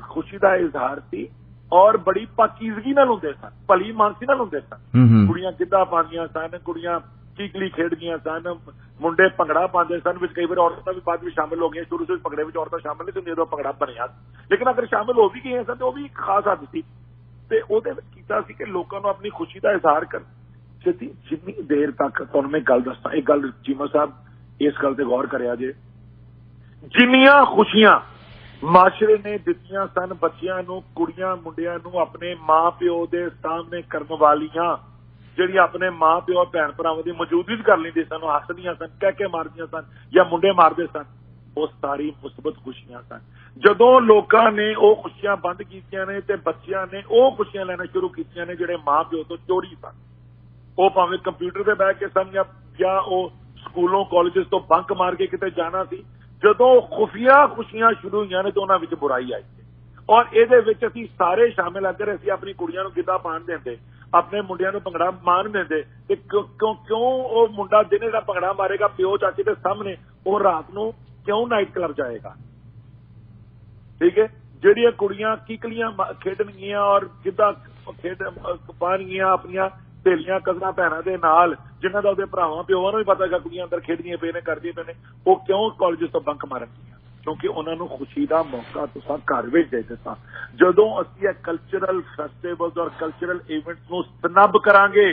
खुशी का इजहार सी और बड़ी पाकीज़गी नाल हुंदे सन, भली मानसी नाल हुंदे सन। कुड़ियां गिद्धा पाउंदियां सन, कुड़ियां कीकली खेडदियां सन, मुंडे भंगड़ा पाउंदे सन, विच कई बार औरतां भी बाद में शामिल हो गई। शुरू से भंगड़े विच औरतां शामिल नहीं हुंदियां, भंगड़ा बनिया, लेकिन अगर शामिल हो भी गई सन तो भी खास हद सी। ते ओहदे विच कीता सी कि लोकां नूं अपनी खुशी का इजहार कर जिन्नी देर तक तुहानूं मैं गल दस्सां, एक गल चीमा साहब इस गल ते गौर करिया जे, जिन्नियां खुशियां माशरे ने दित्तियां सन बच्चियां नूं, कुड़ियां मुंडियां नूं अपने मां प्यो दे सामने करन वालियां, जिहड़ी अपने मां प्यो भैन भरावां दी मौजूदगी कर लैंदे सन, हसदियां सन, कह के मारदियां सन या मुंडे मारदे सन, वो सारी मुस्बत खुशियां सन। जदों लोकां ने वो खुशियां बंद कीतियां ने ते बच्चियां ने वो खुशियां लेना शुरू कीतियां ने जिहड़े मां प्यो तो चोरी सन। वो भावें कंप्यूटर ते बैठ के सन या वो स्कूलों कॉलेजेस तो बंक मार के किते जाना सी। जदों खुफिया खुशियां शुरू हुईयां ने तो उन्हां विच बुराई आई और इहदे विच असीं सारे शामिल। अगर असीं अपनी कुड़ियां नूं गिद्धा पाउण दिंदे, अपने मुंडियां नूं भंगड़ा मारन दिंदे ते क्यों वो मुंडा दिने दा भंगड़ा मारेगा प्यो चाचे दे सामने, वो रात नूं क्यों नाइट क्लब जाएगा? ठीक है, जिहड़ियां कुड़ियां कीकलियां खेडणगियां और गिद्धा खेड पाउणगियां अपनियां सहेलियां कजनां भैणां दे नाल, जिन्हां दा उहदे भरावां प्योवां नूं भी पता है कुड़ियां अंदर खेडदियां पे ने करदियां पे ने, वो क्यों कॉलेज तो बंक मारनगियां? क्योंकि उन्हां नूं खुशी दा मौका तुसां घर विच दे दित्ता। जदों असीं कल्चरल फेस्टिवल्स और कल्चरल इवेंट्स नूं स्नब करांगे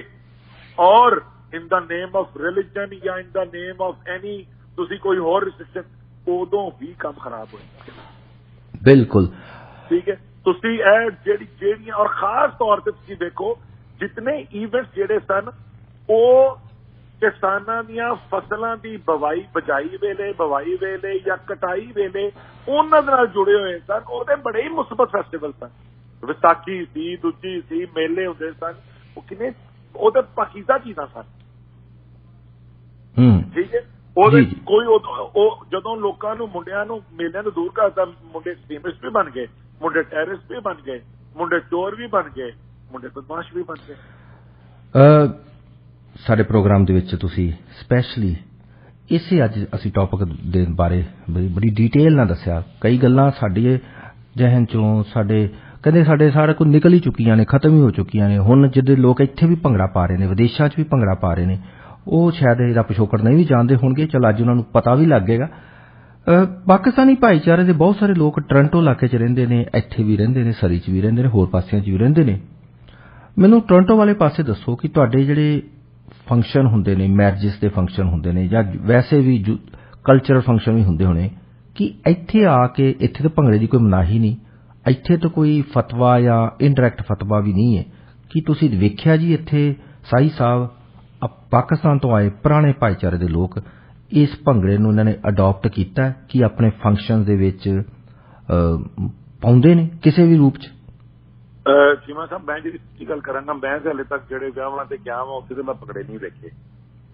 और in the name of religion या in the name of any तुसीं कोई होर रिस्ट्रिक्शन, उदों ही काम खराब होएगा। बिल्कुल ठीक है। तुसीं जेहड़ियां और खास तौर ते तुसीं देखो जितने इवेंट्स जेहड़े सन वो किसानां दियां फसलां दी बजाई वेले या कटाई वेले उन्हां दे नाल जुड़े होए सन। ओहदे बड़े ही मुस्बत फेस्टिवल सन, विसाखी सी, दूजी सी, मेले हुंदे सन, वो किन्ने ओहदे पाकीज़ा चीज़ां सन। ठीक है, ਉਹਦੇ ਕੋਈ ਉਹ ਜਦੋਂ ਲੋਕਾਂ ਨੂੰ ਮੁੰਡਿਆਂ ਨੂੰ ਮੇਲਿਆਂ ਤੋਂ ਦੂਰ ਕਰਦਾ, ਮੁੰਡੇ ਐਕਸਟ੍ਰੀਮਿਸਟ ਵੀ ਬਣ ਗਏ, ਮੁੰਡੇ ਟੈਰਰਿਸਟ ਵੀ ਬਣ ਗਏ, ਮੁੰਡੇ ਚੋਰ ਵੀ ਬਣ ਗਏ, ਮੁੰਡੇ ਬਦਮਾਸ਼ ਵੀ ਬਣ ਗਏ। ਸਾਡੇ ਪ੍ਰੋਗਰਾਮ ਦੇ ਵਿੱਚ ਤੁਸੀਂ ਸਪੈਸ਼ਲੀ ਇਸੇ ਅੱਜ ਅਸੀਂ ਟੌਪਿਕ ਦੇ ਬਾਰੇ ਬੜੀ ਡਿਟੇਲ ਨਾਲ ਦੱਸਿਆ। ਕਈ ਗੱਲਾਂ ਸਾਡੇ ਜ਼ਿਹਨ ਚੋਂ ਸਾਡੇ ਸਾਰੇ ਕੋਲ ਨਿਕਲ ਹੀ ਚੁੱਕੀਆਂ ਨੇ, ਖਤਮ ਹੀ ਹੋ ਚੁੱਕੀਆਂ ਨੇ। ਹੁਣ ਜਿਹੜੇ ਲੋਕ ਇੱਥੇ ਵੀ ਭੰਗੜਾ ਪਾ ਰਹੇ ਨੇ, ਵਿਦੇਸ਼ਾਂ 'ਚ ਵੀ ਭੰਗੜਾ ਪਾ ਰਹੇ ਨੇ, ਉਹ ਸ਼ਾਇਦ ਇਹਦਾ ਪਿਛੋਕੜ ਨਹੀਂ ਵੀ ਜਾਣਦੇ ਹੋਣਗੇ। ਚਲ ਅੱਜ ਉਹਨਾਂ ਨੂੰ ਪਤਾ ਵੀ ਲੱਗੇਗਾ। ਪਾਕਿਸਤਾਨੀ ਭਾਈਚਾਰੇ ਦੇ ਬਹੁਤ ਸਾਰੇ ਲੋਕ ਟੋਰਾਂਟੋ ਇਲਾਕੇ 'ਚ ਰਹਿੰਦੇ ਨੇ, ਇੱਥੇ ਵੀ ਰਹਿੰਦੇ ਨੇ, ਸਰੀ 'ਚ ਵੀ ਰਹਿੰਦੇ ਨੇ, ਹੋਰ ਪਾਸਿਆਂ 'ਚ ਵੀ ਰਹਿੰਦੇ ਨੇ। ਮੈਨੂੰ ਟੋਰਾਂਟੋ ਵਾਲੇ ਪਾਸੇ ਦੱਸੋ ਕਿ ਤੁਹਾਡੇ ਜਿਹੜੇ ਫੰਕਸ਼ਨ ਹੁੰਦੇ ਨੇ, ਮੈਰਿਜਸ ਦੇ ਫੰਕਸ਼ਨ ਹੁੰਦੇ ਨੇ, ਜਾਂ ਵੈਸੇ ਵੀ ਕਲਚਰਲ ਫੰਕਸ਼ਨ ਵੀ ਹੁੰਦੇ ਹੋਣੇ, ਕਿ ਇੱਥੇ ਆ ਕੇ ਇੱਥੇ ਤਾਂ ਭੰਗੜੇ ਦੀ ਕੋਈ ਮਨਾਹੀ ਨਹੀਂ, ਇੱਥੇ ਤਾਂ ਕੋਈ ਫਤਵਾ ਜਾਂ ਇਨਡਾਇਰੈਕਟ ਫਤਵਾ ਵੀ ਨਹੀਂ ਹੈ। ਕੀ ਤੁਸੀਂ ਵੇਖਿਆ ਜੀ ਇੱਥੇ ਸਾਈ ਸਾਹਿਬ ਪਾਕਿਸਤਾਨ ਤੋਂ ਆਏ ਪੁਰਾਣੇ ਭਾਈਚਾਰੇ ਦੇ ਲੋਕ ਇਸ ਭੰਗੜੇ ਨੂੰ ਇਹਨਾਂ ਨੇ ਅਡਾਪਟ ਕੀਤਾ ਕਿ ਆਪਣੇ ਫੰਕਸ਼ਨ ਦੇ ਵਿੱਚ ਪਾਉਂਦੇ ਨੇ ਕਿਸੇ ਵੀ ਰੂਪ 'ਚ? ਚੀਮਾ ਸਾਹਿਬ, ਮੈਂ ਜਿਹੜੀ ਸੱਚੀ ਗੱਲ ਕਰਾਂਗਾ, ਮੈਂ ਹਾਲੇ ਤੱਕ ਜਿਹੜੇ ਵਿਆਹਾਂ ਤੇ ਗਿਆ ਵਾਂ ਉੱਥੇ ਤੇ ਮੈਂ ਭੰਗੜੇ ਨਹੀਂ ਵੇਖੇ।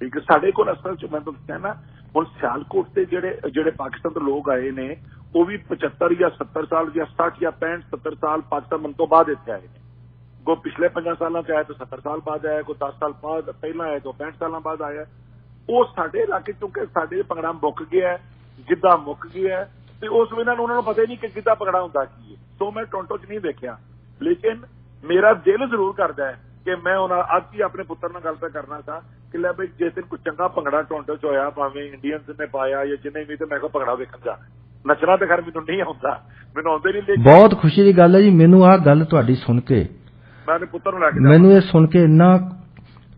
ਠੀਕ ਹੈ, ਸਾਡੇ ਕੋਲ ਅਸਲ 'ਚ ਮੈਂ ਤੁਹਾਨੂੰ ਦੱਸਿਆ ਨਾ, ਹੁਣ ਸਿਆਲਕੋਟ ਤੇ ਜਿਹੜੇ ਪਾਕਿਸਤਾਨ ਤੋਂ ਲੋਕ ਆਏ ਨੇ, ਉਹ ਵੀ 75 ਜਾਂ 70 ਸਾਲ ਜਾਂ 60 ਜਾਂ 65 70 ਸਾਲ ਪਾਕਿਸਤਾਨ ਬਣਨ ਤੋਂ ਬਾਅਦ ਇੱਥੇ ਆਏ ਨੇ। ਕੋਈ ਪਿਛਲੇ 5 ਸਾਲਾਂ 'ਚ ਆਇਆ ਤਾਂ 70 ਸਾਲ ਬਾਅਦ ਆਇਆ, ਕੋਈ 10 ਸਾਲ ਬਾਅਦ ਪਹਿਲਾਂ ਆਇਆ ਤਾਂ 65 ਸਾਲਾਂ ਬਾਅਦ ਆਇਆ। ਉਹ ਸਾਡੇ ਇਲਾਕੇ ਕਿਉਂਕਿ ਸਾਡੇ ਭੰਗੜਾ ਮੁੱਕ ਗਿਆ, ਗਿੱਧਾ ਮੁੱਕ ਗਿਆ, ਤੇ ਉਸ ਵੇਲੇ ਉਹਨਾਂ ਨੂੰ ਪਤਾ ਹੀ ਨਹੀਂ ਕਿ ਗਿੱਧਾ ਭੰਗੜਾ ਹੁੰਦਾ ਕੀ ਹੈ। ਸੋ ਮੈਂ ਟੋਰਾਂਟੋ 'ਚ ਨਹੀਂ ਦੇਖਿਆ, ਲੇਕਿਨ ਮੇਰਾ ਦਿਲ ਜ਼ਰੂਰ ਕਰਦਾ ਹੈ ਕਿ ਮੈਂ ਹੁਣ ਅੱਜ ਹੀ ਆਪਣੇ ਪੁੱਤਰ ਨਾਲ ਗੱਲ ਤਾਂ ਕਰਨਾ ਸੀ ਕਿ ਲੈ ਬਈ ਜਿਸ ਦਿਨ ਕੋਈ ਚੰਗਾ ਭੰਗੜਾ ਟੋਰਾਂਟੋ 'ਚ ਹੋਇਆ, ਭਾਵੇਂ ਇੰਡੀਅਨਸ ਨੇ ਪਾਇਆ ਜਾਂ ਜਿੰਨੇ ਵੀ, ਤੇ ਮੈਂ ਕਿਹਾ ਭੰਗੜਾ ਵੇਖਣ ਜਾਣਾ। ਨੱਚਣਾ ਤਾਂ ਖੈਰ ਮੈਨੂੰ ਨਹੀਂ ਆਉਂਦਾ, ਮੈਨੂੰ ਆਉਂਦੇ ਨਹੀਂ। ਬਹੁਤ ਖੁਸ਼ੀ ਦੀ ਗੱਲ ਹੈ ਜੀ ਮੈਨੂੰ ਆਹ ਗੱਲ ਤੁਹਾਡੀ ਸੁਣ ਕੇ, ਮੈਂ ਆਪਣੇ ਪੁੱਤਰ ਨੂੰ ਲੈ ਕੇ, ਮੈਨੂੰ ਇਹ ਸੁਣ ਕੇ ਇੰਨਾ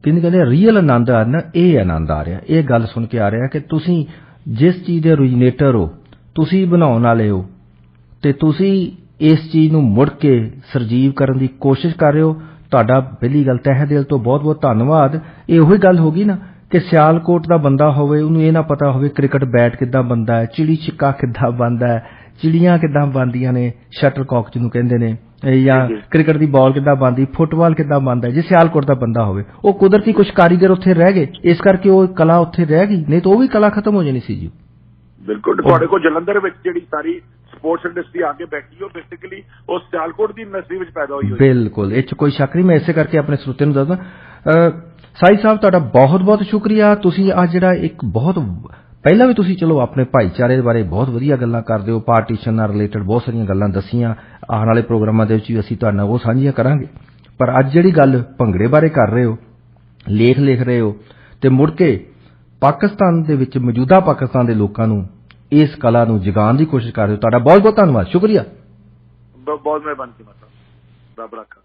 ਕਹਿੰਦੇ ਰੀਅਲ ਆਨੰਦ ਆ ਰਿਹਾ, ਇਹ ਆਨੰਦ ਆ ਰਿਹਾ, ਇਹ ਗੱਲ ਸੁਣ ਕੇ ਆ ਰਿਹਾ ਕਿ ਤੁਸੀਂ ਜਿਸ ਚੀਜ਼ ਦੇ ਓਰੀਜੀਨੇਟਰ ਹੋ, ਤੁਸੀਂ ਬਣਾਉਣ ਵਾਲੇ ਹੋ, ਤੇ ਤੁਸੀਂ ਇਸ ਚੀਜ਼ ਨੂੰ ਮੁੜ ਕੇ ਸਰਜੀਵ ਕਰਨ ਦੀ ਕੋਸ਼ਿਸ਼ ਕਰ ਰਹੇ ਹੋ। ਤੁਹਾਡਾ ਪਹਿਲੀ ਗੱਲ ਤਹਿ ਦਿਲ ਤੋਂ ਬਹੁਤ ਬਹੁਤ ਧੰਨਵਾਦ। ਇਹ ਉਹੀ ਗੱਲ ਹੋ ਗਈ ਨਾ ਕਿ ਸਿਆਲਕੋਟ ਦਾ ਬੰਦਾ ਹੋਵੇ, ਉਹਨੂੰ ਇਹ ਨਾ ਪਤਾ ਹੋਵੇ ਕ੍ਰਿਕਟ ਬੈਟ ਕਿੱਦਾਂ ਬਣਦਾ ਹੈ, ਚਿੜੀ ਛਿੱਕਾ ਕਿੱਦਾਂ ਬਣਦਾ ਹੈ, ਚਿੜੀਆਂ ਕਿੱਦਾਂ ਬਣਦੀਆਂ ਨੇ, ਸ਼ਟਲਕੌਕ ਜਿਹਨੂੰ ਕਹਿੰਦੇ ਨੇ, ਜਾਂ ਕ੍ਰਿਕਟ ਦੀ ਬਾਲ ਕਿੱਦਾਂ ਬਣਦੀ, ਫੁੱਟਬਾਲ ਕਿੱਦਾਂ ਬਣਦਾ। ਜੇ ਸਿਆਲਕੋਟ ਦਾ ਬੰਦਾ ਹੋਵੇ, ਉਹ ਕੁਦਰਤੀ ਕੁਝ ਕਾਰੀਗਰ ਉੱਥੇ ਰਹਿ ਗਏ, ਇਸ ਕਰਕੇ ਉਹ ਕਲਾ ਉੱਥੇ ਰਹਿ ਗਈ, ਨਹੀਂ ਤਾਂ ਉਹ ਵੀ ਕਲਾ ਖਤਮ ਹੋ ਜਾਣੀ ਸੀ ਜੀ। ਬਿਲਕੁਲ, ਤੁਹਾਡੇ ਕੋਲ ਜਲੰਧਰ ਵਿੱਚ ਜਿਹੜੀ ਸਾਰੀ ਸਪੋਰਟਸ ਇੰਡਸਟਰੀ ਆ ਕੇ ਬੈਠੀ, ਉਹ ਬੇਸਿਕਲੀ ਉਹ ਸਿਆਲਕੋਟ ਦੀ ਇੰਡਸਟਰੀ ਵਿੱਚ ਪੈਦਾ ਹੋਈ। ਬਿਲਕੁਲ, ਇਹ 'ਚ ਕੋਈ ਸ਼ੱਕ ਨਹੀਂ। ਮੈਂ ਇਸੇ ਕਰਕੇ ਆਪਣੇ ਸਰੋਤਿਆਂ ਨੂੰ ਦੱਸਦਾ। ਸਾਈ ਸਾਹਿਬ, ਤੁਹਾਡਾ ਬਹੁਤ ਬਹੁਤ ਸ਼ੁਕਰੀਆ। ਤੁਸੀਂ ਅੱਜ ਜਿਹੜਾ ਇੱਕ ਬਹੁਤ ਪਹਿਲਾਂ ਵੀ ਤੁਸੀਂ ਚਲੋ ਆਪਣੇ ਭਾਈਚਾਰੇ ਦੇ ਬਾਰੇ ਬਹੁਤ ਵਧੀਆ ਗੱਲਾਂ ਕਰਦੇ ਹੋ, ਪਾਰਟੀਸ਼ਨ ਨਾਲ ਰਿਲੇਟਡ ਬਹੁਤ ਸਾਰੀਆਂ ਗੱਲਾਂ ਦੱਸੀਆਂ। ਆਉਣ ਵਾਲੇ ਪ੍ਰੋਗਰਾਮਾਂ ਦੇ ਵਿੱਚ ਵੀ ਅਸੀਂ ਤੁਹਾਡੇ ਨਾਲ ਉਹ ਸਾਂਝੀਆਂ ਕਰਾਂਗੇ। ਪਰ ਅੱਜ ਜਿਹੜੀ ਗੱਲ ਭੰਗੜੇ ਬਾਰੇ ਕਰ ਰਹੇ ਹੋ, ਲੇਖ ਲਿਖ ਰਹੇ ਹੋ, ਤੇ ਮੁੜ ਕੇ ਪਾਕਿਸਤਾਨ ਦੇ ਵਿੱਚ ਮੌਜੂਦਾ ਪਾਕਿਸਤਾਨ ਦੇ ਲੋਕਾਂ ਨੂੰ ਇਸ ਕਲਾ ਨੂੰ ਜਗਾਉਣ ਦੀ ਕੋਸ਼ਿਸ਼ ਕਰ ਰਹੇ ਹੋ, ਤੁਹਾਡਾ ਬਹੁਤ ਬਹੁਤ ਧੰਨਵਾਦ, ਸ਼ੁਕਰੀਆ। ਬਹੁਤ ਮਿਹਰਬਾਨੀ, ਰੱਬ ਰੱਖਾ।